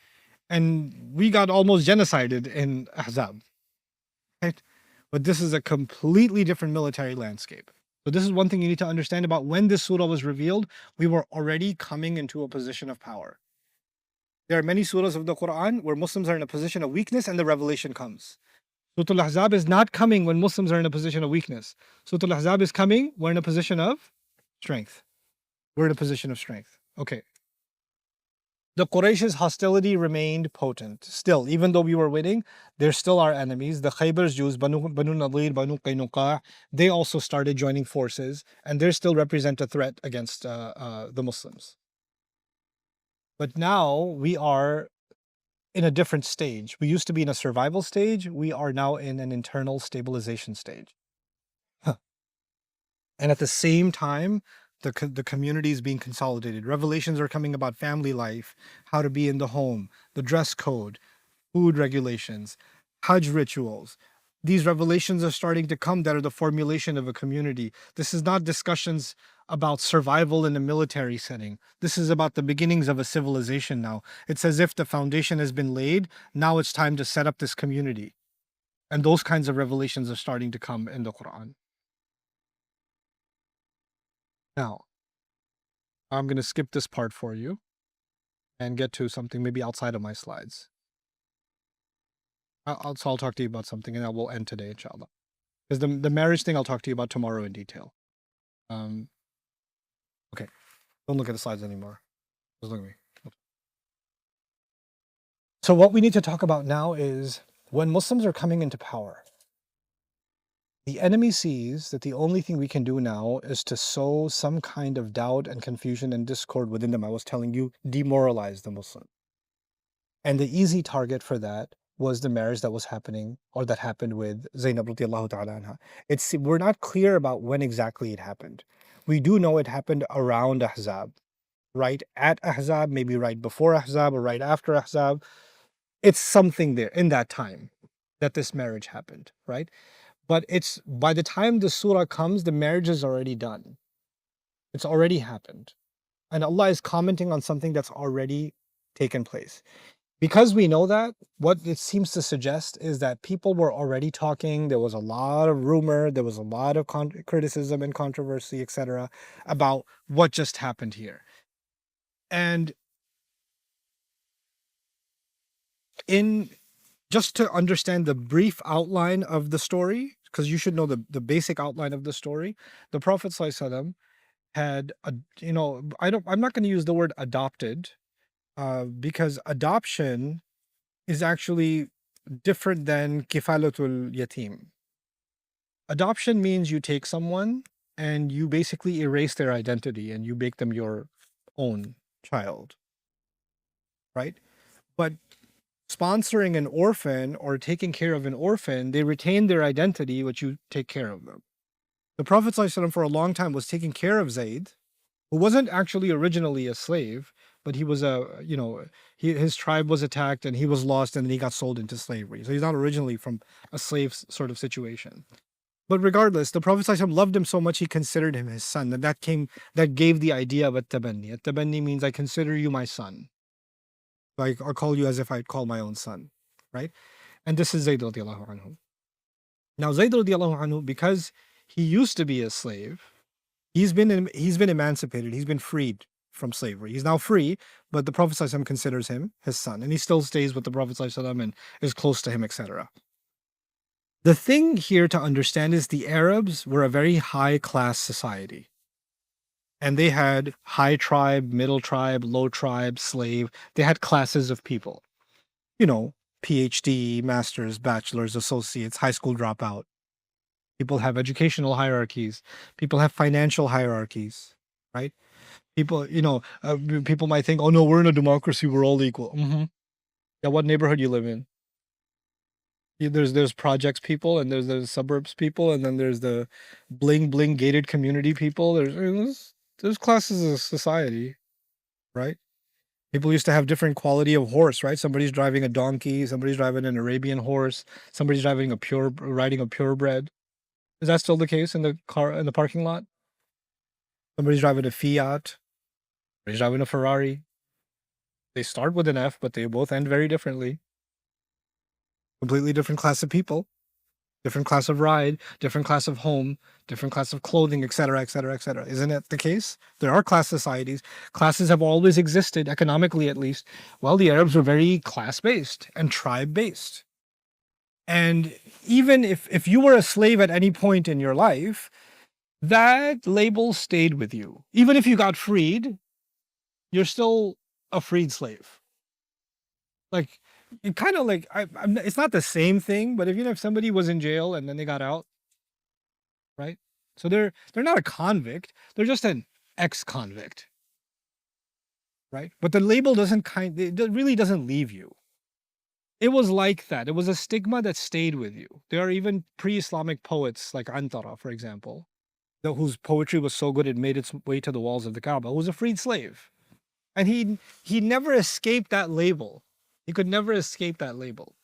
and we got almost genocided in Ahzab. Right? But this is a completely different military landscape. So this is one thing you need to understand about when this surah was revealed. We were already coming into a position of power. There are many surahs of the Quran where Muslims are in a position of weakness and the revelation comes. Surah Al-Ahzab is not coming when Muslims are in a position of weakness. Surah Al-Ahzab is coming, we're in a position of strength. We're in a position of strength. Okay. The Quraysh's hostility remained potent. Still, even though we were winning, they're still our enemies. The Khaybar's Jews, Banu Nadir, Banu Qaynuqa, they also started joining forces, and they still represent a threat against the Muslims. But now we are in a different stage. We used to be in a survival stage. We are now in an internal stabilization stage. And at the same time, the community is being consolidated. Revelations are coming about family life, how to be in the home, the dress code, food regulations, Hajj rituals. These revelations are starting to come that are the formulation of a community. This is not discussions about survival in a military setting. This is about the beginnings of a civilization now. It's as if the foundation has been laid. Now it's time to set up this community. And those kinds of revelations are starting to come in the Quran. Now, I'm going to skip this part for you and get to something maybe outside of my slides. I'll talk to you about something and then we'll end today, inshallah. Because the marriage thing I'll talk to you about tomorrow in detail. Okay, don't look at the slides anymore. Just look at me. Okay. So what we need to talk about now is when Muslims are coming into power, the enemy sees that the only thing we can do now is to sow some kind of doubt and confusion and discord within them. I was telling you, demoralize the Muslim. And the easy target for that was the marriage that was happening or that happened with Zainab radiallahu ta'ala anha. We're not clear about when exactly it happened. We do know it happened around Ahzab, right at Ahzab, maybe right before Ahzab or right after Ahzab. It's something there in that time that this marriage happened, right? But it's by the time the surah comes, the marriage is already done. It's already happened. And Allah is commenting on something that's already taken place. Because we know that, what it seems to suggest is that people were already talking. There was a lot of rumor. There was a lot of criticism and controversy, etc., about what just happened here. And just to understand the brief outline of the story, because you should know the basic outline of the story, the Prophet ﷺ had, I'm not going to use the word adopted, because adoption is actually different than kifalatul yatim. Adoption means you take someone and you basically erase their identity and you make them your own child, right? But sponsoring an orphan or taking care of an orphan, they retain their identity, but you take care of them. The Prophet ﷺ for a long time was taking care of Zayd, who wasn't actually originally a slave, but he was his tribe was attacked and he was lost and then he got sold into slavery. So he's not originally from a slave sort of situation. But regardless, the Prophet ﷺ loved him so much he considered him his son. And that gave the idea of at-tabanni. At-tabanni means I consider you my son. Like I'll call you as if I'd call my own son, right? And this is Zayd radiallahu anhu. Now Zayd radiallahu anhu, because he used to be a slave, he's been emancipated. He's been freed from slavery. He's now free, but the Prophet ﷺ considers him his son, and he still stays with the Prophet ﷺ and is close to him, etc. The thing here to understand is the Arabs were a very high class society. And they had high tribe, middle tribe, low tribe, slave. They had classes of people. PhD, masters, bachelors, associates, high school dropout. People have educational hierarchies. People have financial hierarchies, right? People, people might think, oh no, we're in a democracy, we're all equal. Yeah, what neighborhood you live in? There's projects people, and there's the suburbs people, and then there's the bling bling gated community people. There's classes of society, right? People used to have different quality of horse, right? Somebody's driving a donkey, somebody's driving an Arabian horse, somebody's riding a purebred. Is that still the case in the parking lot? Somebody's driving a Fiat, somebody's driving a Ferrari. They start with an F, but they both end very differently. Completely different class of people, different class of ride, different class of home, different class of clothing, etc., etc., etc. Isn't it the case? There are class societies. Classes have always existed, economically at least. Well, the Arabs were very class-based and tribe-based. And even if you were a slave at any point in your life, that label stayed with you. Even if you got freed, you're still a freed slave. Like, it kind of like, it's not the same thing, but if somebody was in jail and then they got out, right? So they're not a convict, they're just an ex-convict, right? But the label it really doesn't leave you. It was like that. It was a stigma that stayed with you. There are even pre-Islamic poets like Antara, for example, whose poetry was so good it made its way to the walls of the Kaaba, who was a freed slave. And he never escaped that label. He could never escape that label.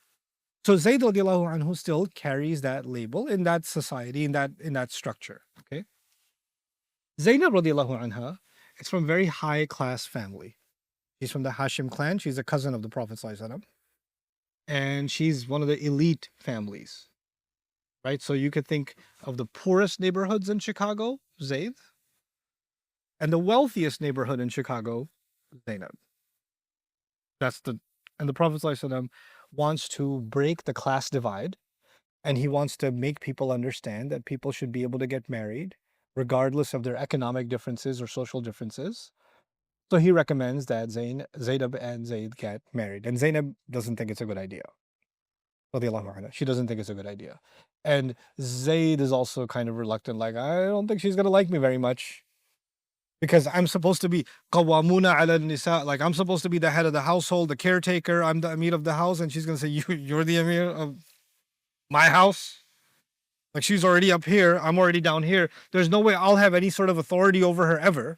So Zayd radiallahu anhu still carries that label in that society, in that structure. Okay. Zainab radiallahu anha is from a very high class family. She's from the Hashim clan. She's a cousin of the Prophet sallallahu alaihi wasallam, and she's one of the elite families. Right. So you could think of the poorest neighborhoods in Chicago, Zayd, and the wealthiest neighborhood in Chicago, Zainab. And the Prophet sallallahu alaihi wasallam wants to break the class divide, and he wants to make people understand that people should be able to get married regardless of their economic differences or social differences. So he recommends that Zainab and Zayd get married. And Zainab doesn't think it's a good idea. Radiallahu anha. She doesn't think it's a good idea. And Zayd is also kind of reluctant, like, I don't think she's going to like me very much. Because I'm supposed to be qawwamuna ala nisa, like I'm supposed to be the head of the household, the caretaker, I'm the Amir of the house, and she's going to say, you're the Amir of my house? Like she's already up here, I'm already down here. There's no way I'll have any sort of authority over her ever.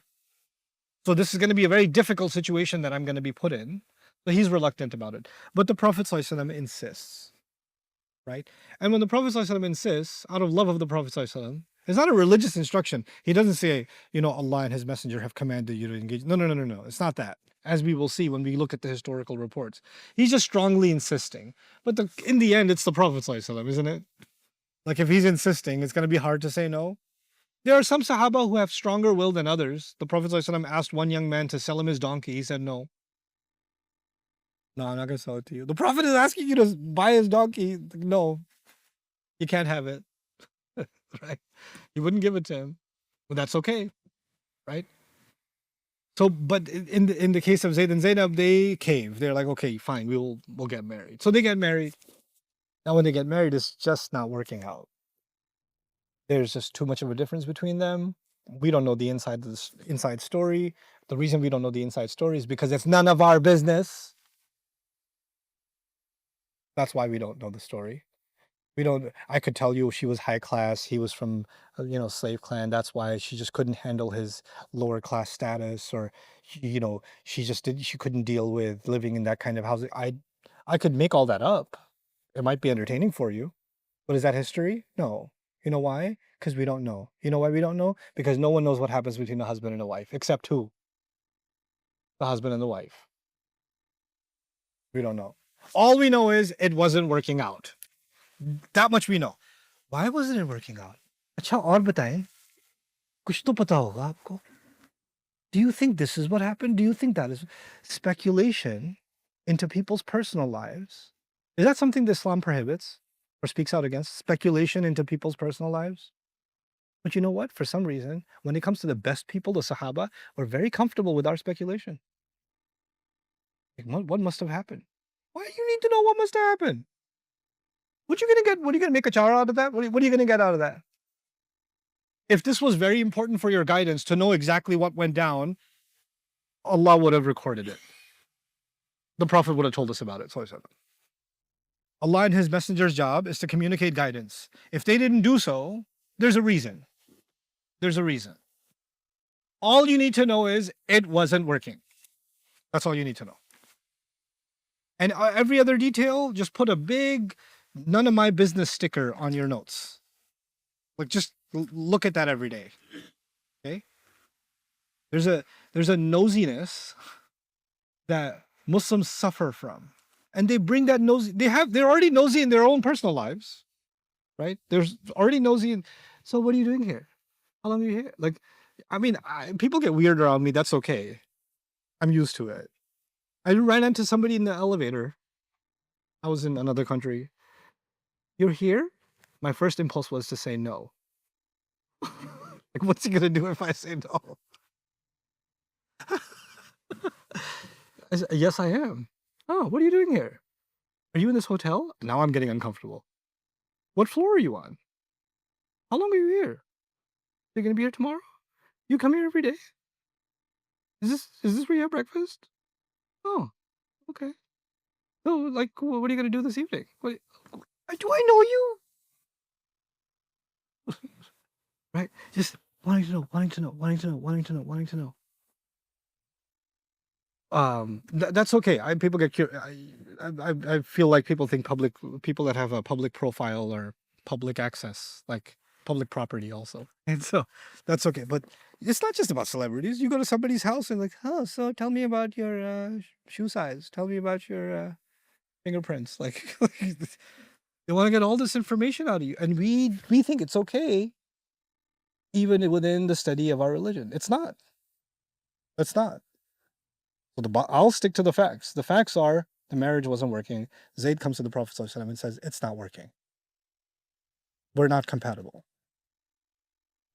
So this is going to be a very difficult situation that I'm going to be put in. So he's reluctant about it. But the Prophet ﷺ insists, right? And when the Prophet ﷺ insists, out of love of the Prophet ﷺ, it's not a religious instruction. He doesn't say, Allah and his messenger have commanded you to engage. No. It's not that. As we will see when we look at the historical reports. He's just strongly insisting. But in the end, it's the Prophet ﷺ, isn't it? Like if he's insisting, it's going to be hard to say no. There are some Sahaba who have stronger will than others. The Prophet ﷺ asked one young man to sell him his donkey. He said no. No, I'm not going to sell it to you. The Prophet is asking you to buy his donkey. No, you can't have it. Right? He wouldn't give it to him. But that's okay. Right? So, but in the case of Zayd and Zainab, they cave. They're like, okay, fine, we'll get married. So they get married. Now when they get married, it's just not working out. There's just too much of a difference between them. We don't know the inside story. The reason we don't know the inside story is because it's none of our business. That's why we don't know the story. I could tell you she was high class. He was from, slave clan. That's why she just couldn't handle his lower class status, or, she couldn't deal with living in that kind of housing. I could make all that up. It might be entertaining for you, but is that history? No. You know why? Because we don't know. You know why we don't know? Because no one knows what happens between a husband and a wife, except who? The husband and the wife. We don't know. All we know is it wasn't working out. That much we know. Why wasn't it working out? अच्छा और बताएं, कुछ तो पता होगा आपको. Do you think this is what happened? Do you think that is speculation into people's personal lives? Is that something that Islam prohibits or speaks out against? Speculation into people's personal lives? But you know what? For some reason, when it comes to the best people, the Sahaba, we're very comfortable with our speculation. Like, what must have happened? Why do you need to know what must have happened? What are you going to get? What are you going to make a chara out of that? What are you going to get out of that? If this was very important for your guidance to know exactly what went down, Allah would have recorded it. The Prophet would have told us about it. Allah and His Messenger's job is to communicate guidance. If they didn't do so, there's a reason. There's a reason. All you need to know is it wasn't working. That's all you need to know. And every other detail, just put a big none of my business sticker on your notes. Like just look at that every day. Okay? There's a nosiness that Muslims suffer from. And they bring that nosy, they're already nosy in their own personal lives. Right? There's already nosy so what are you doing here? How long are you here? Like, I mean, people get weird around me, that's okay. I'm used to it. I ran into somebody in the elevator. I was in another country. You're here? My first impulse was to say no. Like, what's he gonna do if I say no? I said, yes, I am. Oh, what are you doing here? Are you in this hotel? Now I'm getting uncomfortable. What floor are you on? How long are you here? You're gonna be here tomorrow? You come here every day? Is this where you have breakfast? Oh, okay. So, like, what are you gonna do this evening? Do I know you? Right? Just wanting to know. That's okay. People get curious. I feel like people think people that have a public profile or public access, like public property also. And so that's okay. But it's not just about celebrities. You go to somebody's house and like, oh, so tell me about your shoe size. Tell me about your fingerprints. Like, they want to get all this information out of you. And we think it's okay, even within the study of our religion. It's not. It's not. So I'll stick to the facts. The facts are the marriage wasn't working. Zayd comes to the Prophet ﷺ and says, it's not working. We're not compatible.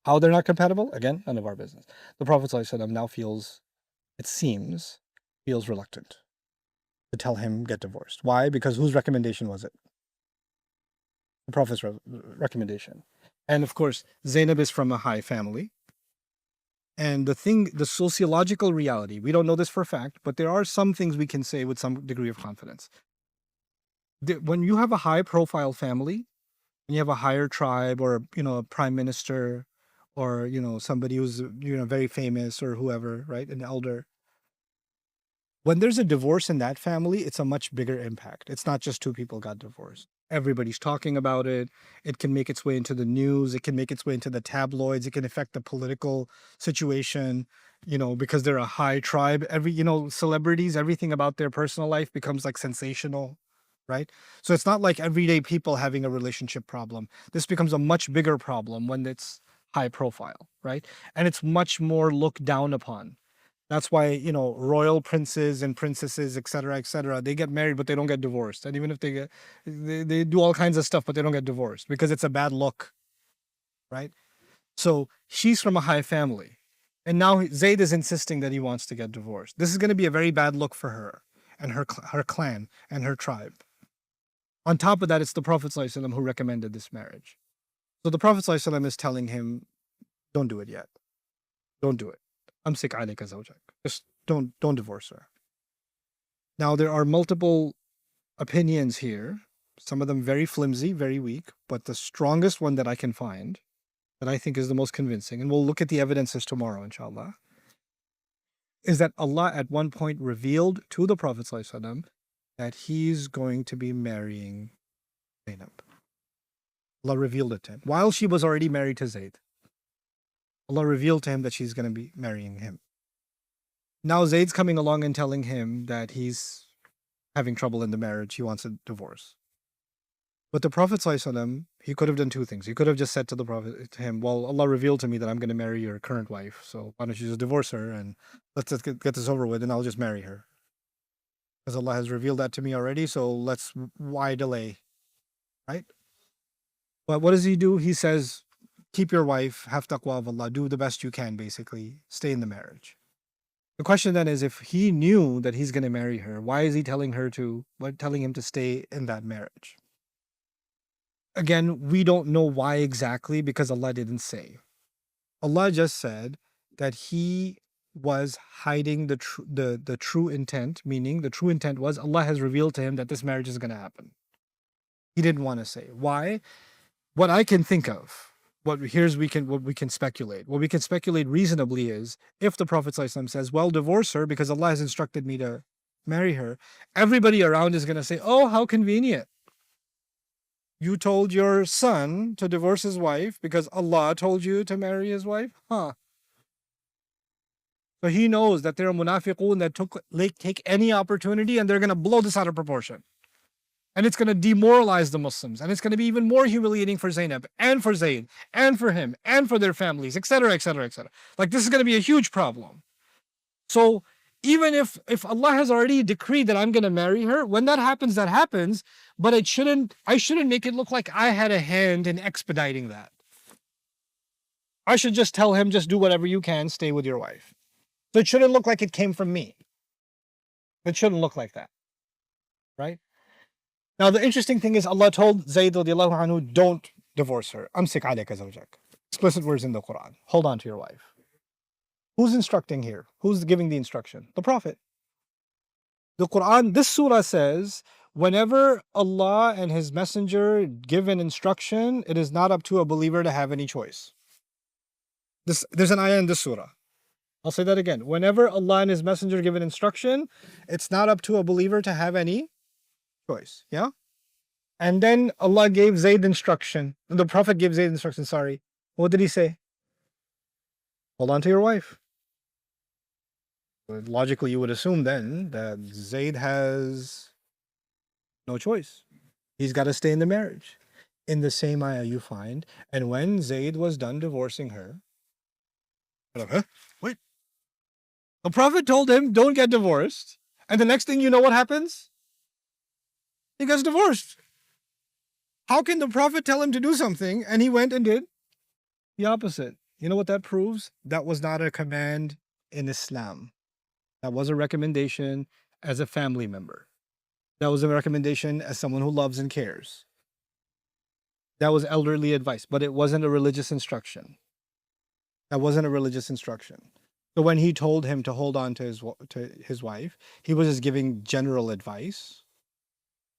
How they're not compatible? Again, none of our business. The Prophet ﷺ now feels reluctant to tell him get divorced. Why? Because whose recommendation was it? The Prophet's recommendation. And of course, Zainab is from a high family. And the sociological reality, we don't know this for a fact, but there are some things we can say with some degree of confidence. When you have a high profile family, when you have a higher tribe or, a prime minister or, somebody who's, very famous or whoever, right? An elder. When there's a divorce in that family, it's a much bigger impact. It's not just two people got divorced. Everybody's talking about it. It can make its way into the news. It can make its way into the tabloids. It can affect the political situation, because they're a high tribe. Celebrities, everything about their personal life becomes like sensational, right? So it's not like everyday people having a relationship problem. This becomes a much bigger problem when it's high profile, right? And it's much more looked down upon. That's why, royal princes and princesses, et cetera, they get married, but they don't get divorced. And even if they do all kinds of stuff, but they don't get divorced because it's a bad look, right? So she's from a high family. And now Zayd is insisting that he wants to get divorced. This is going to be a very bad look for her and her clan and her tribe. On top of that, it's the Prophet ﷺ who recommended this marriage. So the Prophet ﷺ is telling him, don't do it yet. Don't do it. Amsik alayka zawjak. Just don't divorce her. Now there are multiple opinions here, some of them very flimsy, very weak, but the strongest one that I can find, that I think is the most convincing, and we'll look at the evidences tomorrow, inshallah, is that Allah at one point revealed to the Prophet ﷺ that he's going to be marrying Zainab. Allah revealed it to him while she was already married to Zayd. Allah revealed to him that she's going to be marrying him. Now Zayd's coming along and telling him that he's having trouble in the marriage. He wants a divorce. But the Prophet ﷺ, he could have done two things. He could have just said to him, well, Allah revealed to me that I'm going to marry your current wife. So why don't you just divorce her and let's just get this over with and I'll just marry her. Because Allah has revealed that to me already. So why delay? Right? But what does he do? He says, keep your wife, have taqwa of Allah, do the best you can, basically, stay in the marriage. The question then is, if he knew that he's going to marry her, why is he telling him to stay in that marriage? Again, we don't know why exactly because Allah didn't say. Allah just said that he was hiding the true intent, meaning the true intent was Allah has revealed to him that this marriage is going to happen. He didn't want to say. Why? What I can think of, what we can speculate. What we can speculate reasonably is if the Prophet ﷺ says, well, divorce her because Allah has instructed me to marry her, everybody around is going to say, oh, how convenient. You told your son to divorce his wife because Allah told you to marry his wife? Huh. So he knows that there are munafiqun that take any opportunity and they're going to blow this out of proportion. And it's going to demoralize the Muslims. And it's going to be even more humiliating for Zainab and for Zayd and for him and for their families, etc., etc., etc. Like this is going to be a huge problem. So even if Allah has already decreed that I'm going to marry her, when that happens, that happens. But I shouldn't make it look like I had a hand in expediting that. I should just tell him, just do whatever you can, stay with your wife. So it shouldn't look like it came from me. It shouldn't look like that. Right? Now, the interesting thing is Allah told Zayd radiallahu anhu, don't divorce her. Amsik alayka zawjak. Explicit words in the Quran. Hold on to your wife. Who's instructing here? Who's giving the instruction? The Prophet. The Quran, this surah says, whenever Allah and His Messenger give an instruction, it is not up to a believer to have any choice. There's an ayah in this surah. I'll say that again. Whenever Allah and His Messenger give an instruction, it's not up to a believer to have any choice. Yeah? And then Allah gave Zayd instruction. The Prophet gave Zayd instruction, sorry. What did he say? Hold on to your wife. Logically, you would assume then that Zayd has no choice. He's got to stay in the marriage. In the same ayah you find, and when Zayd was done divorcing her, huh? Wait. The Prophet told him, don't get divorced. And the next thing you know what happens? He gets divorced. How can the Prophet tell him to do something and he went and did the opposite? You know what that proves? That was not a command in Islam. That was a recommendation as a family member. That was a recommendation as someone who loves and cares. That was elderly advice, but it wasn't a religious instruction. That wasn't a religious instruction. So when he told him to hold on to his wife, he was just giving general advice,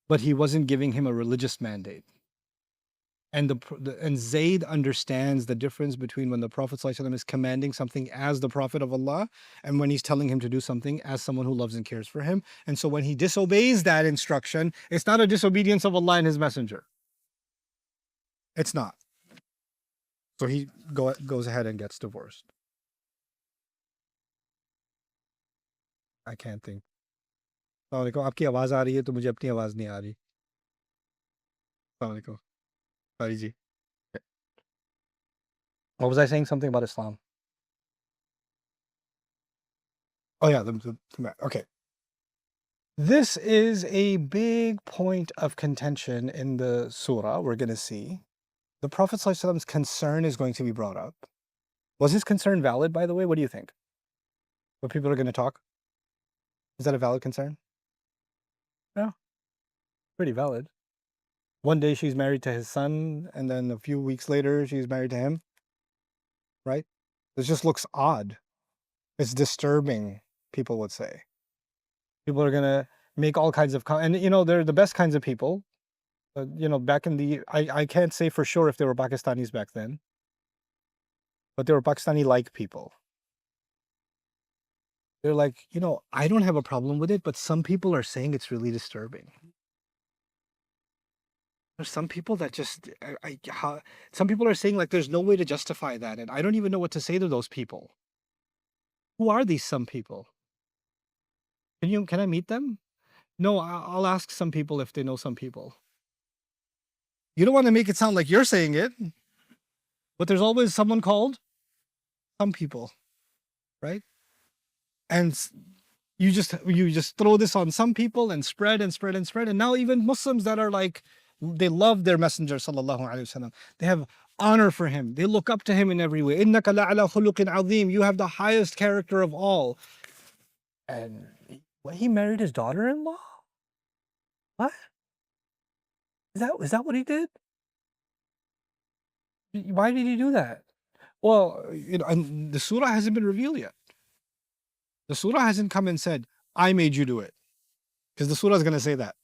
but he wasn't giving him a religious mandate. And and Zayd understands the difference between when the Prophet ﷺ is commanding something as the Prophet of Allah and when he's telling him to do something as someone who loves and cares for him. And so when he disobeys that instruction, it's not a disobedience of Allah and His Messenger. It's not. So he goes ahead and gets divorced. I can't think. अस्सलाम वालेकुम, आपकी आवाज़ आ रही है तो मुझे अपनी आवाज़ नहीं आ रही. अस्सलाम वालेकुम. Sorry ji. What was I saying? Something about Islam. Oh yeah, okay. This is a big point of contention in the surah we're going to see. The Prophet ﷺ's concern is going to be brought up. Was his concern valid, by the way? What do you think? What people are going to talk? Is that a valid concern? Yeah, pretty valid. One day she's married to his son, and then a few weeks later she's married to him. Right? This just looks odd. It's disturbing, people would say. People are going to make all kinds of... And, you know, they're the best kinds of people. You know, back in the... I can't say for sure if they were Pakistanis back then. But they were Pakistani-like people. They're like, you know, I don't have a problem with it, but some people are saying it's really disturbing. There's some people that just... some people are saying, like, there's no way to justify that. And I don't even know what to say to those people. Who are these some people? Can I meet them? No, I'll ask some people if they know some people. You don't want to make it sound like you're saying it, but there's always someone called some people, right? And you just throw this on some people and spread and spread and spread. And now even Muslims that are like, they love their messenger, sallallahu alaihi wasallam. They have honor for him. They look up to him in every way. إِنَّكَ لَعَلَى خُلُقٍ عَظِيمٍ. You have the highest character of all. And he married his daughter-in-law? What? Is that what he did? Why did he do that? Well, you know, and the surah hasn't been revealed yet. The surah hasn't come and said, I made you do it. Because the surah is going to say that.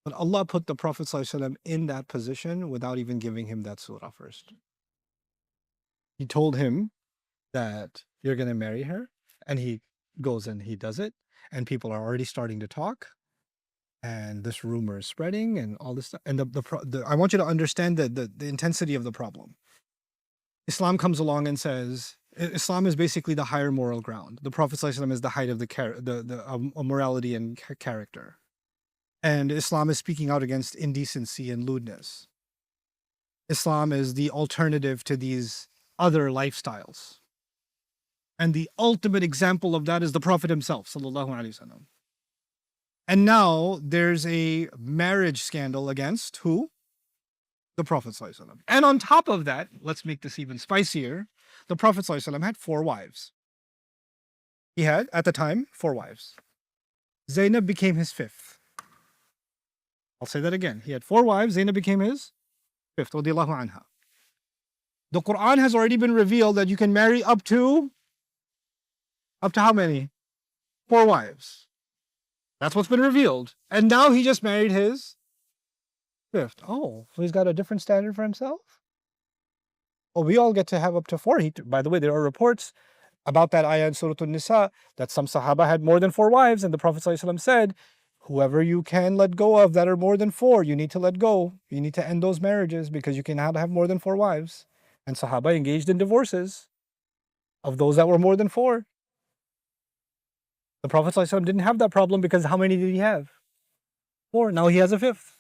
But Allah put the Prophet ﷺ in that position without even giving him that surah first. He told him that you're going to marry her. And he goes and he does it. And people are already starting to talk. And this rumor is spreading and all this stuff. And I want you to understand the intensity of the problem. Islam comes along and says, Islam is basically the higher moral ground. The Prophet ﷺ is the height of the morality and character. And Islam is speaking out against indecency and lewdness. Islam is the alternative to these other lifestyles. And the ultimate example of that is the Prophet himself, sallallahu alaihi wasallam. And now there's a marriage scandal against who? The Prophet sallallahu alaihi wasallam. And on top of that, let's make this even spicier, the Prophet sallallahu alaihi wasallam had 4 wives. He had, at the time, 4 wives. Zainab became his 5th. I'll say that again. He had 4 wives. Zainab became his 5th. Radiyallahu anha. The Quran has already been revealed that you can marry up to how many? 4 wives. That's what's been revealed. And now he just married his 5th. Oh, so he's got a different standard for himself? Well, we all get to have up to 4. By the way, there are reports about that ayah in Surah An-Nisa, that some Sahaba had more than 4 wives, and the Prophet ﷺ said, whoever you can let go of that are more than 4, you need to let go. You need to end those marriages because you cannot have more than 4 wives. And Sahaba engaged in divorces of those that were more than 4. The Prophet ﷺ didn't have that problem because how many did he have? 4. Now he has a 5th.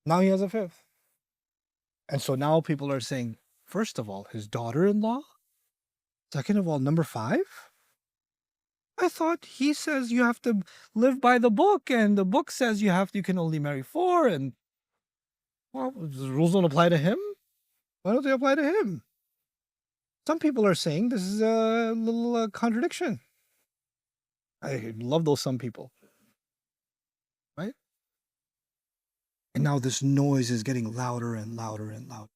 Now he has a 5th. And so now people are saying, first of all, his daughter-in-law? Second of all, number 5? I thought he says you have to live by the book, and the book says you can only marry 4, and well, the rules don't apply to him. Why don't they apply to him? Some people are saying this is a little contradiction. I love those some people, right? And now this noise is getting louder and louder and louder.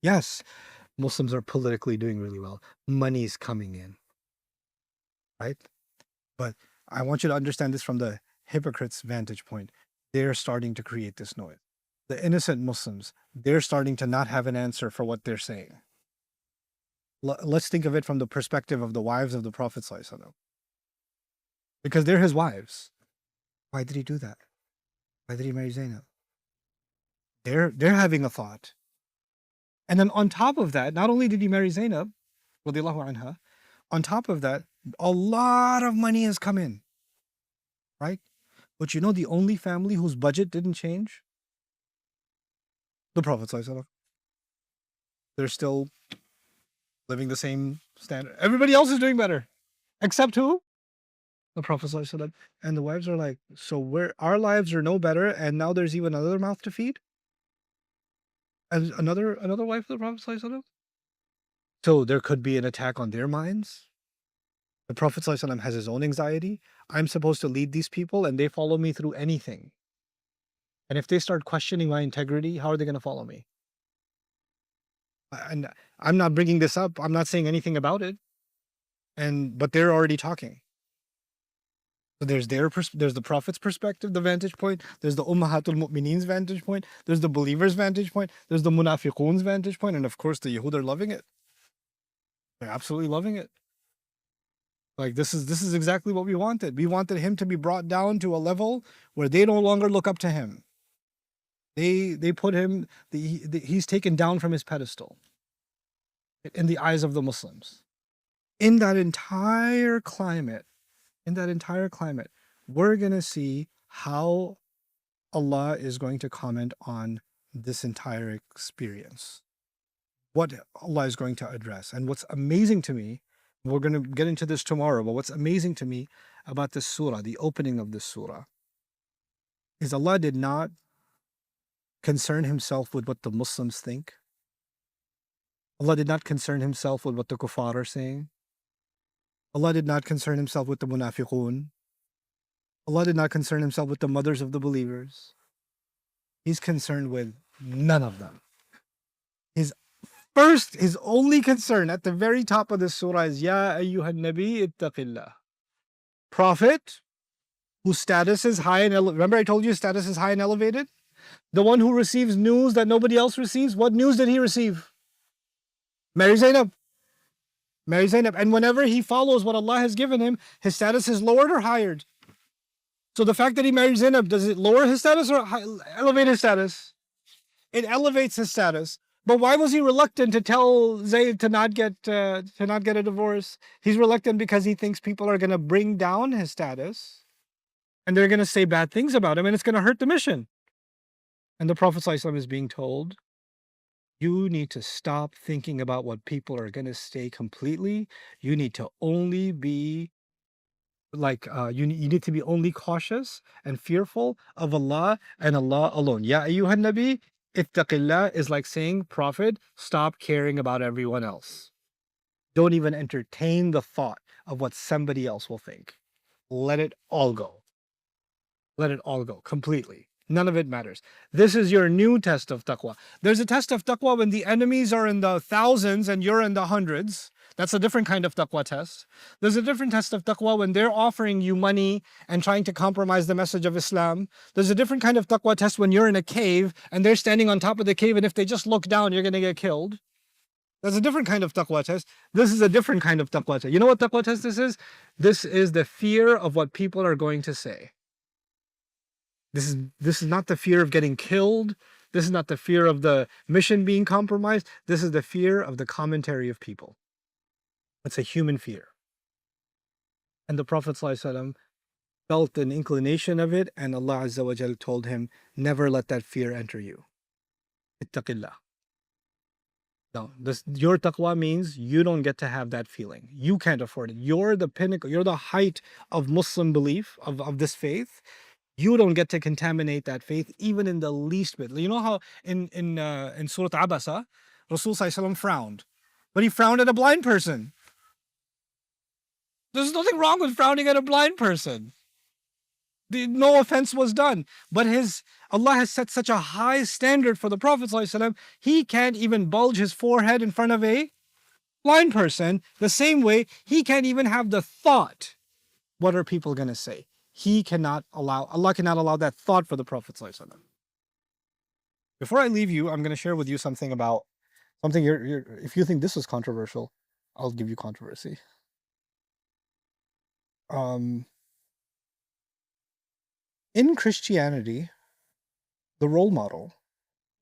Yes, Muslims are politically doing really well. Money's coming in, right? But I want you to understand this from the hypocrites' vantage point. They're starting to create this noise. The innocent Muslims, they're starting to not have an answer for what they're saying. Let's think of it from the perspective of the wives of the Prophet ﷺ. Because they're his wives. Why did he do that? Why did he marry Zainab? They're having a thought. And then on top of that, not only did he marry Zainab, radiallahu anha, on top of that, a lot of money has come in, right? But you know the only family whose budget didn't change? The Prophet ﷺ. They're still living the same standard. Everybody else is doing better. Except who? The Prophet ﷺ. And the wives are like, so our lives are no better, and now there's even another mouth to feed? And another wife of the Prophet ﷺ? So there could be an attack on their minds. The Prophet ﷺ has his own anxiety. I'm supposed to lead these people, and they follow me through anything. And if they start questioning my integrity, how are they going to follow me? And I'm not bringing this up. I'm not saying anything about it. But they're already talking. So there's the Prophet's perspective, the vantage point. There's the Ummahatul Mu'mineen's vantage point. There's the believers' vantage point. There's the Munafiqun's vantage point. And of course, the Yahud are loving it. They're absolutely loving it. Like this is exactly what we wanted. We wanted him to be brought down to a level where they no longer look up to him. They put him, he's taken down from his pedestal in the eyes of the Muslims. In that entire climate, we're going to see how Allah is going to comment on this entire experience. What Allah is going to address. And what's amazing to me, we're going to get into this tomorrow, but what's amazing to me about this surah, the opening of this surah, is Allah did not concern himself with what the Muslims think. Allah did not concern himself with what the kuffar are saying. Allah did not concern himself with the munafiqun. Allah did not concern himself with the mothers of the believers. He's concerned with none of them. His only concern at the very top of the surah is, Ya ayyuhan nabi ittaqillah. Prophet, whose status is high and elevated. Remember I told you his status is high and elevated? The one who receives news that nobody else receives. What news did he receive? Marry Zainab. And whenever he follows what Allah has given him, his status is lowered or higher. So the fact that he married Zainab, does it lower his status or elevate his status? It elevates his status. But why was he reluctant to tell Zayd to not get a divorce? He's reluctant because he thinks people are going to bring down his status and they're going to say bad things about him and it's going to hurt the mission. And the Prophet ﷺ is being told, you need to stop thinking about what people are going to say completely. You need to only be you need to be only cautious and fearful of Allah and Allah alone. Ya ayyuhan nabi ittaqillah is like saying, Prophet, stop caring about everyone else. Don't even entertain the thought of what somebody else will think. Let it all go. Let it all go completely. None of it matters. This is your new test of taqwa. There's a test of taqwa when the enemies are in the thousands and you're in the hundreds. That's a different kind of taqwa test. There's a different test of taqwa when they're offering you money and trying to compromise the message of Islam. There's a different kind of taqwa test when you're in a cave and they're standing on top of the cave and if they just look down, you're going to get killed. That's a different kind of taqwa test. This is a different kind of taqwa test. You know what taqwa test this is? This is the fear of what people are going to say. This is not the fear of getting killed. This is not the fear of the mission being compromised. This is the fear of the commentary of people. It's a human fear. And the Prophet ﷺ felt an inclination of it, and Allah Azza wa Jal told him, never let that fear enter you. Ittaqillah. No, your taqwa means you don't get to have that feeling. You can't afford it. You're the pinnacle, you're the height of Muslim belief, of this faith. You don't get to contaminate that faith even in the least bit. You know how in Surah Abasa, Rasul Sallallahu frowned, but he frowned at a blind person. There's nothing wrong with frowning at a blind person. No offense was done, but Allah has set such a high standard for the Prophet ﷺ, he can't even bulge his forehead in front of a blind person. The same way, he can't even have the thought, what are people going to say? Allah cannot allow that thought for the Prophet ﷺ. Before I leave you, I'm going to share with you something about something if you think this is controversial, I'll give you controversy. In Christianity, the role model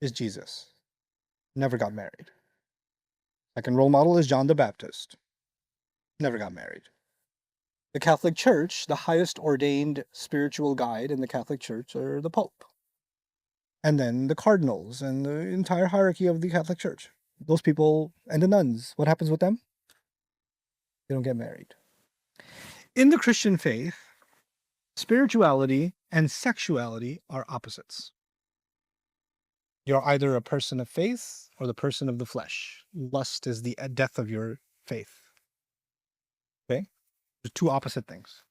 is Jesus. Never got married. Second role model is John the Baptist. Never got married. The Catholic Church, the highest ordained spiritual guide in the Catholic Church are the Pope. And then the cardinals and the entire hierarchy of the Catholic Church. Those people and the nuns, what happens with them? They don't get married. In the Christian faith, spirituality and sexuality are opposites. You're either a person of faith or the person of the flesh. Lust is the death of your faith. Okay? They're two opposite things.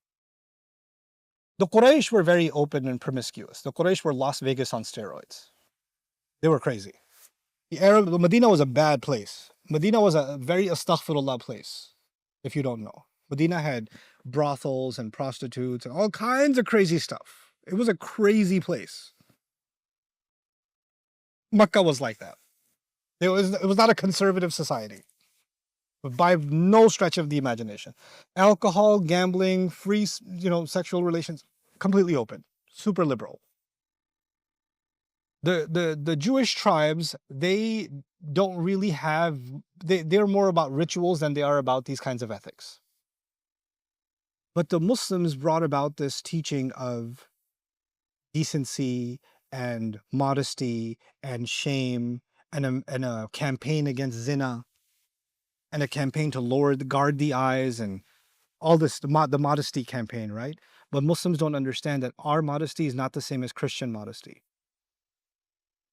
The Quraysh were very open and promiscuous. The Quraysh were Las Vegas on steroids. They were crazy. The Medina was a bad place. Medina was a very astaghfirullah place, if you don't know. Medina had brothels and prostitutes and all kinds of crazy stuff. It was a crazy place. Makkah was like that. It was not a conservative society, by no stretch of the imagination. Alcohol, gambling, free, sexual relations, completely open, super liberal. The Jewish tribes, they don't really have, they're more about rituals than they are about these kinds of ethics. But the Muslims brought about this teaching of decency and modesty and shame and a campaign against zina and a campaign to guard the eyes and all this, the modesty campaign, right? But Muslims don't understand that our modesty is not the same as Christian modesty.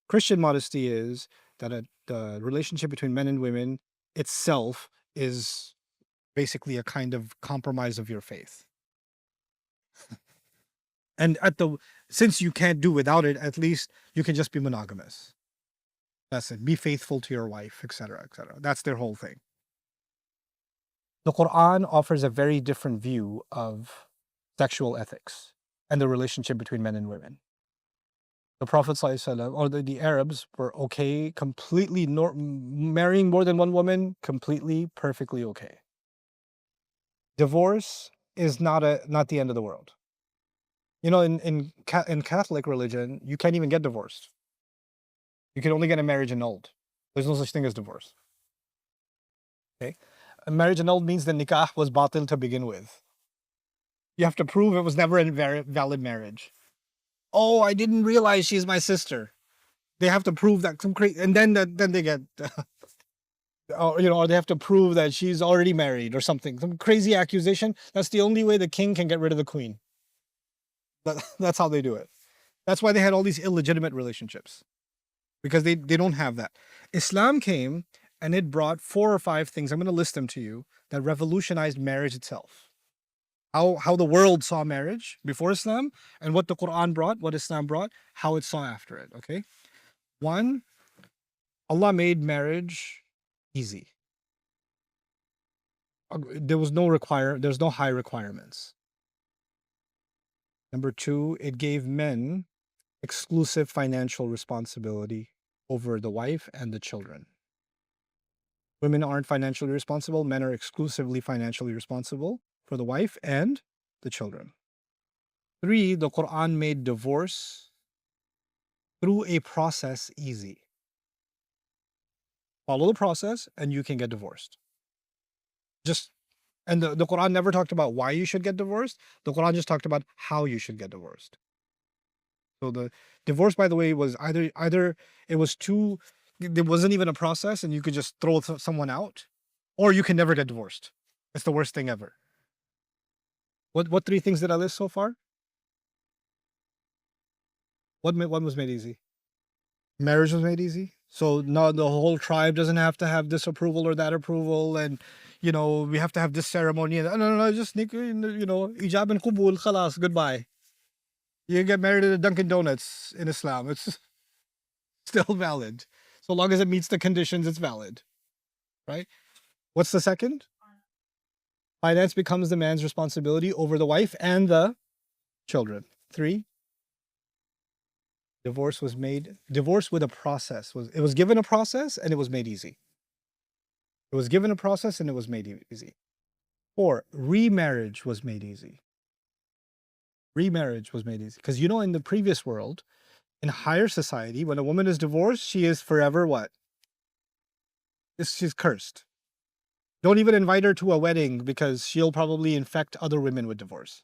Christian modesty is that the relationship between men and women itself is basically a kind of compromise of your faith. And since you can't do without it, at least you can just be monogamous. That's it. Be faithful to your wife, etc., etc. That's their whole thing. The Quran offers a very different view of sexual ethics and the relationship between men and women. The Prophet ﷺ, or the Arabs, were okay, completely marrying more than one woman, completely, perfectly okay. Divorce is not the end of the world. In Catholic religion, you can't even get divorced. You can only get a marriage annulled. There's no such thing as divorce. Okay? A marriage annulled means the nikah was batil to begin with. You have to prove it was never a valid marriage. Oh, I didn't realize she's my sister. They have to prove that and then they get, or they have to prove that she's already married or something. Some crazy accusation. That's the only way the king can get rid of the queen. That's how they do it. That's why they had all these illegitimate relationships, because they don't have that. Islam came and it brought 4 or 5 things, I'm going to list them to you, that revolutionized marriage itself. How the world saw marriage before Islam, and what the Quran brought, what Islam brought, how it saw after it, okay? 1, Allah made marriage easy. There's no high requirements. Number 2, it gave men exclusive financial responsibility over the wife and the children. Women aren't financially responsible. Men are exclusively financially responsible for the wife and the children. 3, the Quran made divorce through a process easy. Follow the process and you can get divorced. And the Quran never talked about why you should get divorced. The Quran just talked about how you should get divorced. So the divorce, by the way, was either it was too, there wasn't even a process and you could just throw someone out, or you can never get divorced. It's the worst thing ever. What 3 things did I list so far? What was made easy? Marriage was made easy. So now the whole tribe doesn't have to have this approval or that approval, and we have to have this ceremony. And no, just ijab and qubul, khalas, goodbye. You get married at Dunkin' Donuts in Islam. It's still valid. So long as it meets the conditions, it's valid. Right? What's the second? Finance becomes the man's responsibility over the wife and the children. 3, divorce with a process. It was given a process and it was made easy. It was given a process and it was made easy. 4, remarriage was made easy. Remarriage was made easy. Because in the previous world, in higher society, when a woman is divorced, she is forever what? She's cursed. Don't even invite her to a wedding because she'll probably infect other women with divorce.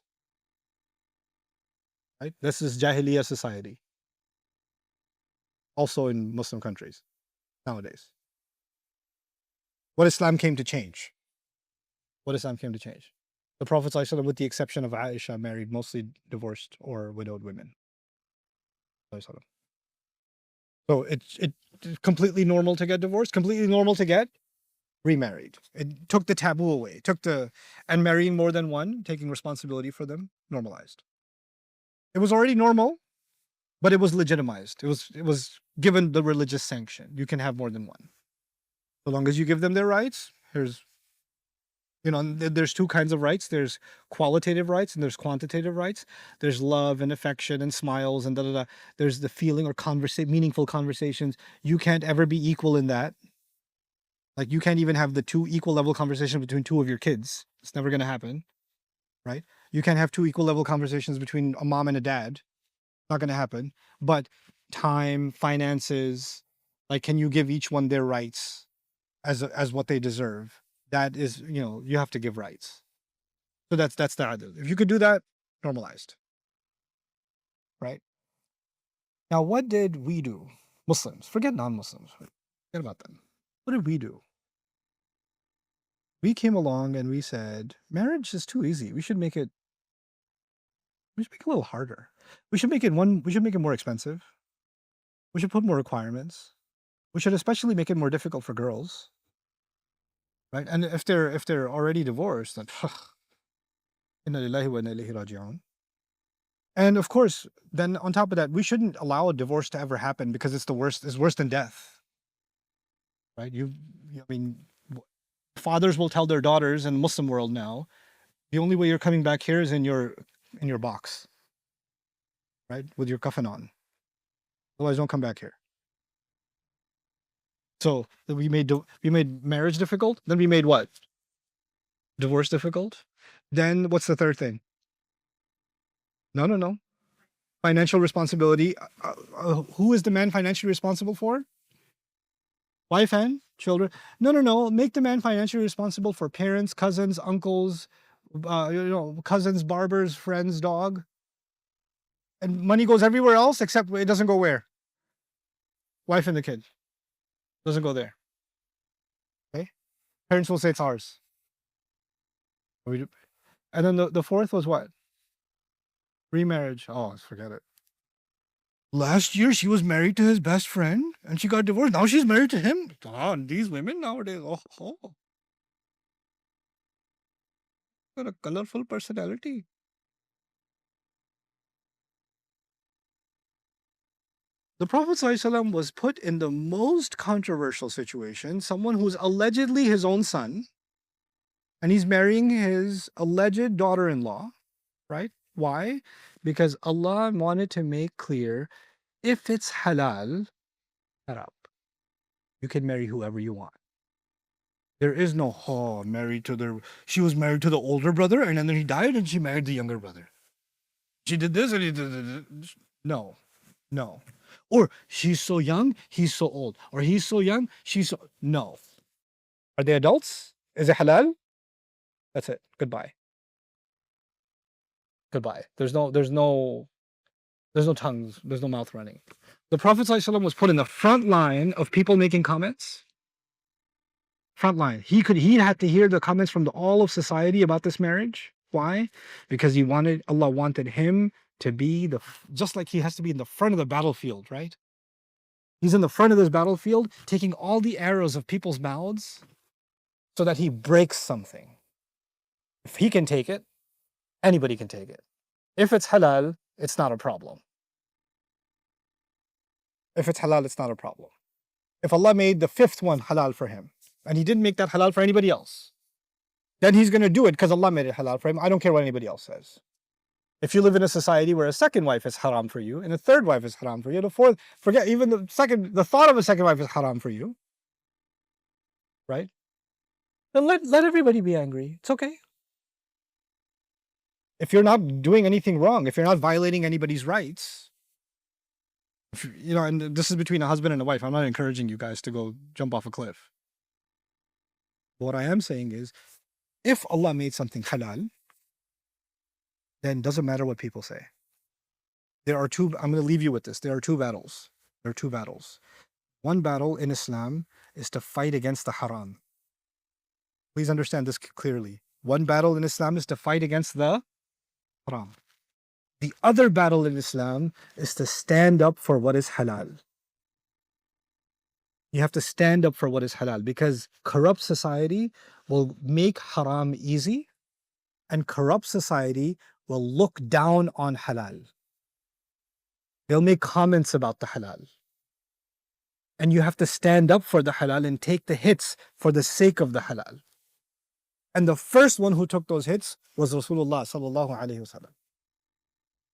Right? This is Jahiliyyah society. Also in Muslim countries nowadays. What Islam came to change? The Prophet ﷺ, with the exception of Aisha, married mostly divorced or widowed women. So it's completely normal to get divorced, completely normal to get remarried. It took the taboo away, and marrying more than one, taking responsibility for them, normalized. It was already normal, but it was legitimized. It was given the religious sanction. You can have more than one. So long as you give them their rights, there's 2 kinds of rights. There's qualitative rights and there's quantitative rights. There's love and affection and smiles and da-da-da. There's the feeling or meaningful conversations. You can't ever be equal in that. Like, you can't even have the 2 equal level conversations between 2 of your kids. It's never going to happen, right? You can't have 2 equal level conversations between a mom and a dad. Not going to happen. But time, finances, like, can you give each one their rights as what they deserve? That is, you have to give rights. So that's the adl. If you could do that, normalized. Right? Now, what did we do? Muslims, forget non-Muslims. Forget about them. What did we do? We came along and we said, marriage is too easy. We should make it a little harder. We should make it more expensive. We should put more requirements. We should especially make it more difficult for girls. Right? And if they're already divorced, then inna lillahi wa inna ilayhi raji'un. And of course, then on top of that, we shouldn't allow a divorce to ever happen because it's worse than death. Right? Fathers will tell their daughters in the Muslim world now, the only way you're coming back here is in your box. Right? With your coffin on. Otherwise, don't come back here. So we made marriage difficult. Then we made what? Divorce difficult. Then what's the third thing? No. Financial responsibility. Who is the man financially responsible for? Wife and children. No. Make the man financially responsible for parents, cousins, uncles, cousins, barbers, friends, dog. And money goes everywhere else except it doesn't go where? Wife and the kid. Doesn't go there. Okay? Parents will say it's ours. And then the fourth was what? Remarriage. Oh, forget it. Last year she was married to his best friend and she got divorced. Now she's married to him. Oh, these women nowadays. Oh. Got a colorful personality. The Prophet ﷺ was put in the most controversial situation, someone who's allegedly his own son, and he's marrying his alleged daughter-in-law, right? Why? Because Allah wanted to make clear, if it's halal, haram, you can marry whoever you want. There is no she was married to the older brother and then he died and she married the younger brother. She did this and he did this. No, no. Or she's so young, he's so old. Or he's so young, she's so. No. Are they adults? Is it halal? That's it. Goodbye. Goodbye. There's no tongues, there's no mouth running. The Prophet ﷺ was put in the front line of people making comments. Front line. He had to hear the comments from all of society about this marriage. Why? Because Allah wanted him to be just like he has to be in the front of the battlefield, right? He's in the front of this battlefield, taking all the arrows of people's mouths so that he breaks something. If he can take it, anybody can take it. If it's halal, it's not a problem. If it's halal, it's not a problem. If Allah made the fifth one halal for him, and he didn't make that halal for anybody else, then he's going to do it because Allah made it halal for him. I don't care what anybody else says. If you live in a society where a second wife is haram for you, and a third wife is haram for you, the fourth, forget even the thought of a second wife is haram for you, right? Then let everybody be angry. It's okay. If you're not doing anything wrong, if you're not violating anybody's rights, and this is between a husband and a wife. I'm not encouraging you guys to go jump off a cliff. But what I am saying is, if Allah made something halal, then it doesn't matter what people say. I'm going to leave you with this. There are two battles. One battle in Islam is to fight against the haram. Please understand this clearly. One battle in Islam is to fight against the haram. The other battle in Islam is to stand up for what is halal. You have to stand up for what is halal because corrupt society will make haram easy and corrupt society will look down on halal. They'll make comments about the halal. And you have to stand up for the halal and take the hits for the sake of the halal. And the first one who took those hits was Rasulullah sallallahu alaihi wasallam.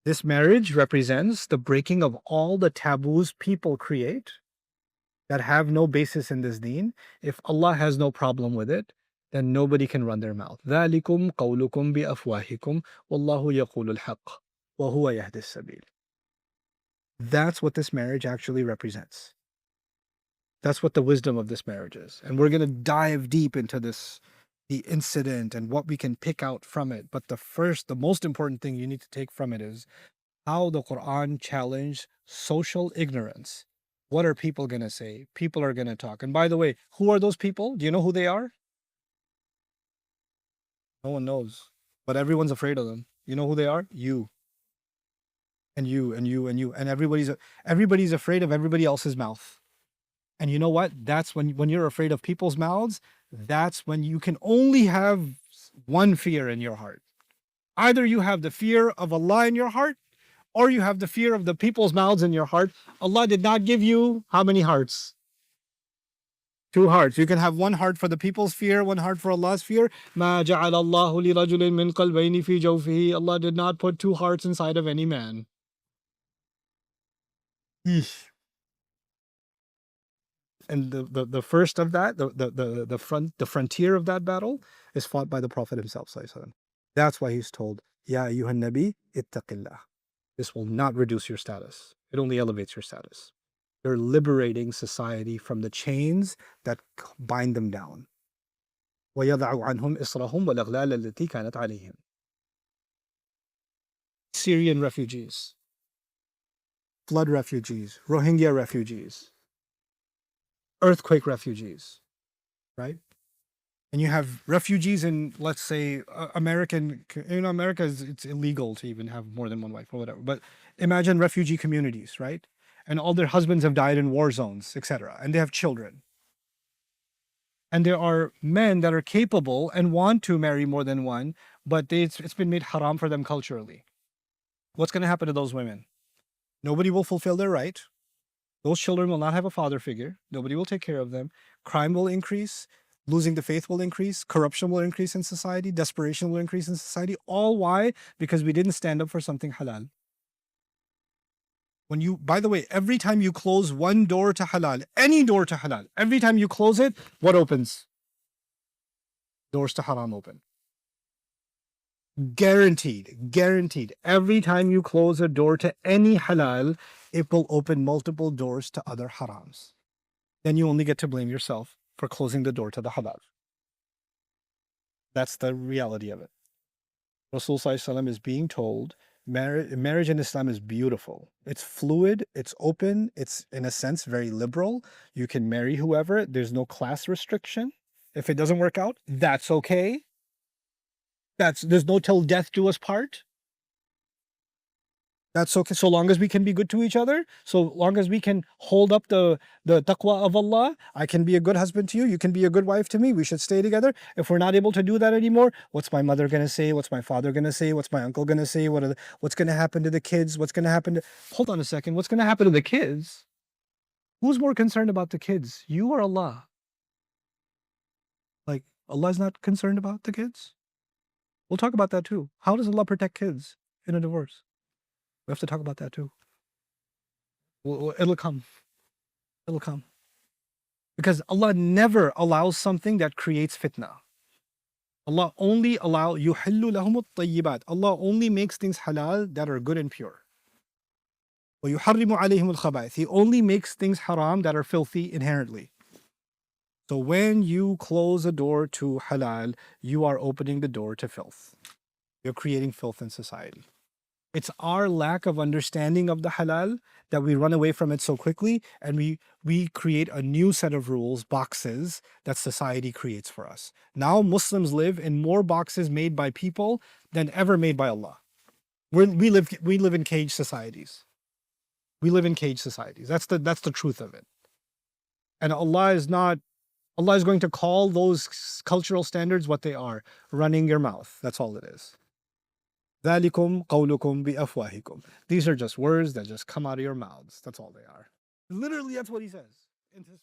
This marriage represents the breaking of all the taboos people create that have no basis in this deen. If Allah has no problem with it, then nobody can run their mouth. ذَلِكُمْ قَوْلُكُمْ بِأَفْوَاهِكُمْ وَاللَّهُ يَقُولُ الْحَقِّ وَهُوَ يَهْدِي السَّبِيلَ. That's what this marriage actually represents. That's what the wisdom of this marriage is. And we're going to dive deep into the incident and what we can pick out from it. But the most important thing you need to take from it is how the Quran challenged social ignorance. What are people going to say? People are going to talk. And by the way, who are those people? Do you know who they are? No one knows. But everyone's afraid of them. You know who they are? You. And you, and you, and you. And everybody's afraid of everybody else's mouth. And you know what? That's when you're afraid of people's mouths, that's when you can only have one fear in your heart. Either you have the fear of Allah in your heart, or you have the fear of the people's mouths in your heart. Allah did not give you how many hearts? 2 hearts. You can have one heart for the people's fear, one heart for Allah's fear. مَا جَعَلَ اللَّهُ لِرَجُلٍ مِّن قَلْبَيْنِ فِي جَوْفِهِ. Allah did not put 2 hearts inside of any man. Eesh. And the first of that, the frontier of that battle is fought by the Prophet himself. That's why he's told, Ya ayyuhan nabi ittaqillah. This will not reduce your status. It only elevates your status. You're liberating society from the chains that bind them down. وَيَضَعُ عَنْهُمْ إِصْرَهُمْ وَالْأَغْلَالَ الَّتِي كَانَتْ عَلَيْهِمْ. Syrian refugees, flood refugees, Rohingya refugees, earthquake refugees, right? And you have refugees in, let's say, America, it's illegal to even have more than one wife or whatever. But imagine refugee communities, right? And all their husbands have died in war zones, etc. And they have children. And there are men that are capable and want to marry more than one, but it's been made haram for them culturally. What's going to happen to those women? Nobody will fulfill their right. Those children will not have a father figure. Nobody will take care of them. Crime will increase. Losing the faith will increase. Corruption will increase in society. Desperation will increase in society. All why? Because we didn't stand up for something halal. By the way, every time you close one door to halal, any door to halal, every time you close it, what opens? doors to haram open. Guaranteed, guaranteed. Every time you close a door to any halal, it will open multiple doors to other harams. Then you only get to blame yourself for closing the door to the halal. That's the reality of it. Rasul Sallallahu Alaihi Wasallam is being told marriage in Islam is beautiful. It's fluid, it's open, it's in a sense very liberal. You can marry whoever, there's no class restriction. If it doesn't work out, that's okay. There's no till death do us part. That's okay. So long as we can be good to each other, so long as we can hold up the taqwa of Allah, I can be a good husband to you, you can be a good wife to me, we should stay together. If we're not able to do that anymore, what's my mother going to say? What's my father going to say? What's my uncle going to say? What's going to happen to the kids? What's going to happen to... Hold on a second. What's going to happen to the kids? Who's more concerned about the kids? You or Allah? Like, Allah is not concerned about the kids? We'll talk about that too. How does Allah protect kids in a divorce? We have to talk about that too. It'll come. It'll come. Because Allah never allows something that creates fitna. Allah only yuhillu lahum at-tayyibat. Allah only makes things halal that are good and pure. وَيُحَرِّمُ عَلَيْهِمُ الْخَبَائِثِ. He only makes things haram that are filthy inherently. So when you close a door to halal, you are opening the door to filth. You're creating filth in society. It's our lack of understanding of the halal that we run away from it so quickly, and we create a new set of rules, boxes, that society creates for us. Now Muslims live in more boxes made by people than ever made by Allah. We live in cage societies. We live in cage societies. That's the truth of it. And Allah is going to call those cultural standards what they are, running your mouth. That's all it is. ذَلِكُمْ قَوْلُكُمْ بِأَفْوَاهِكُمْ. These are just words that just come out of your mouths. That's all they are. Literally, that's what he says in his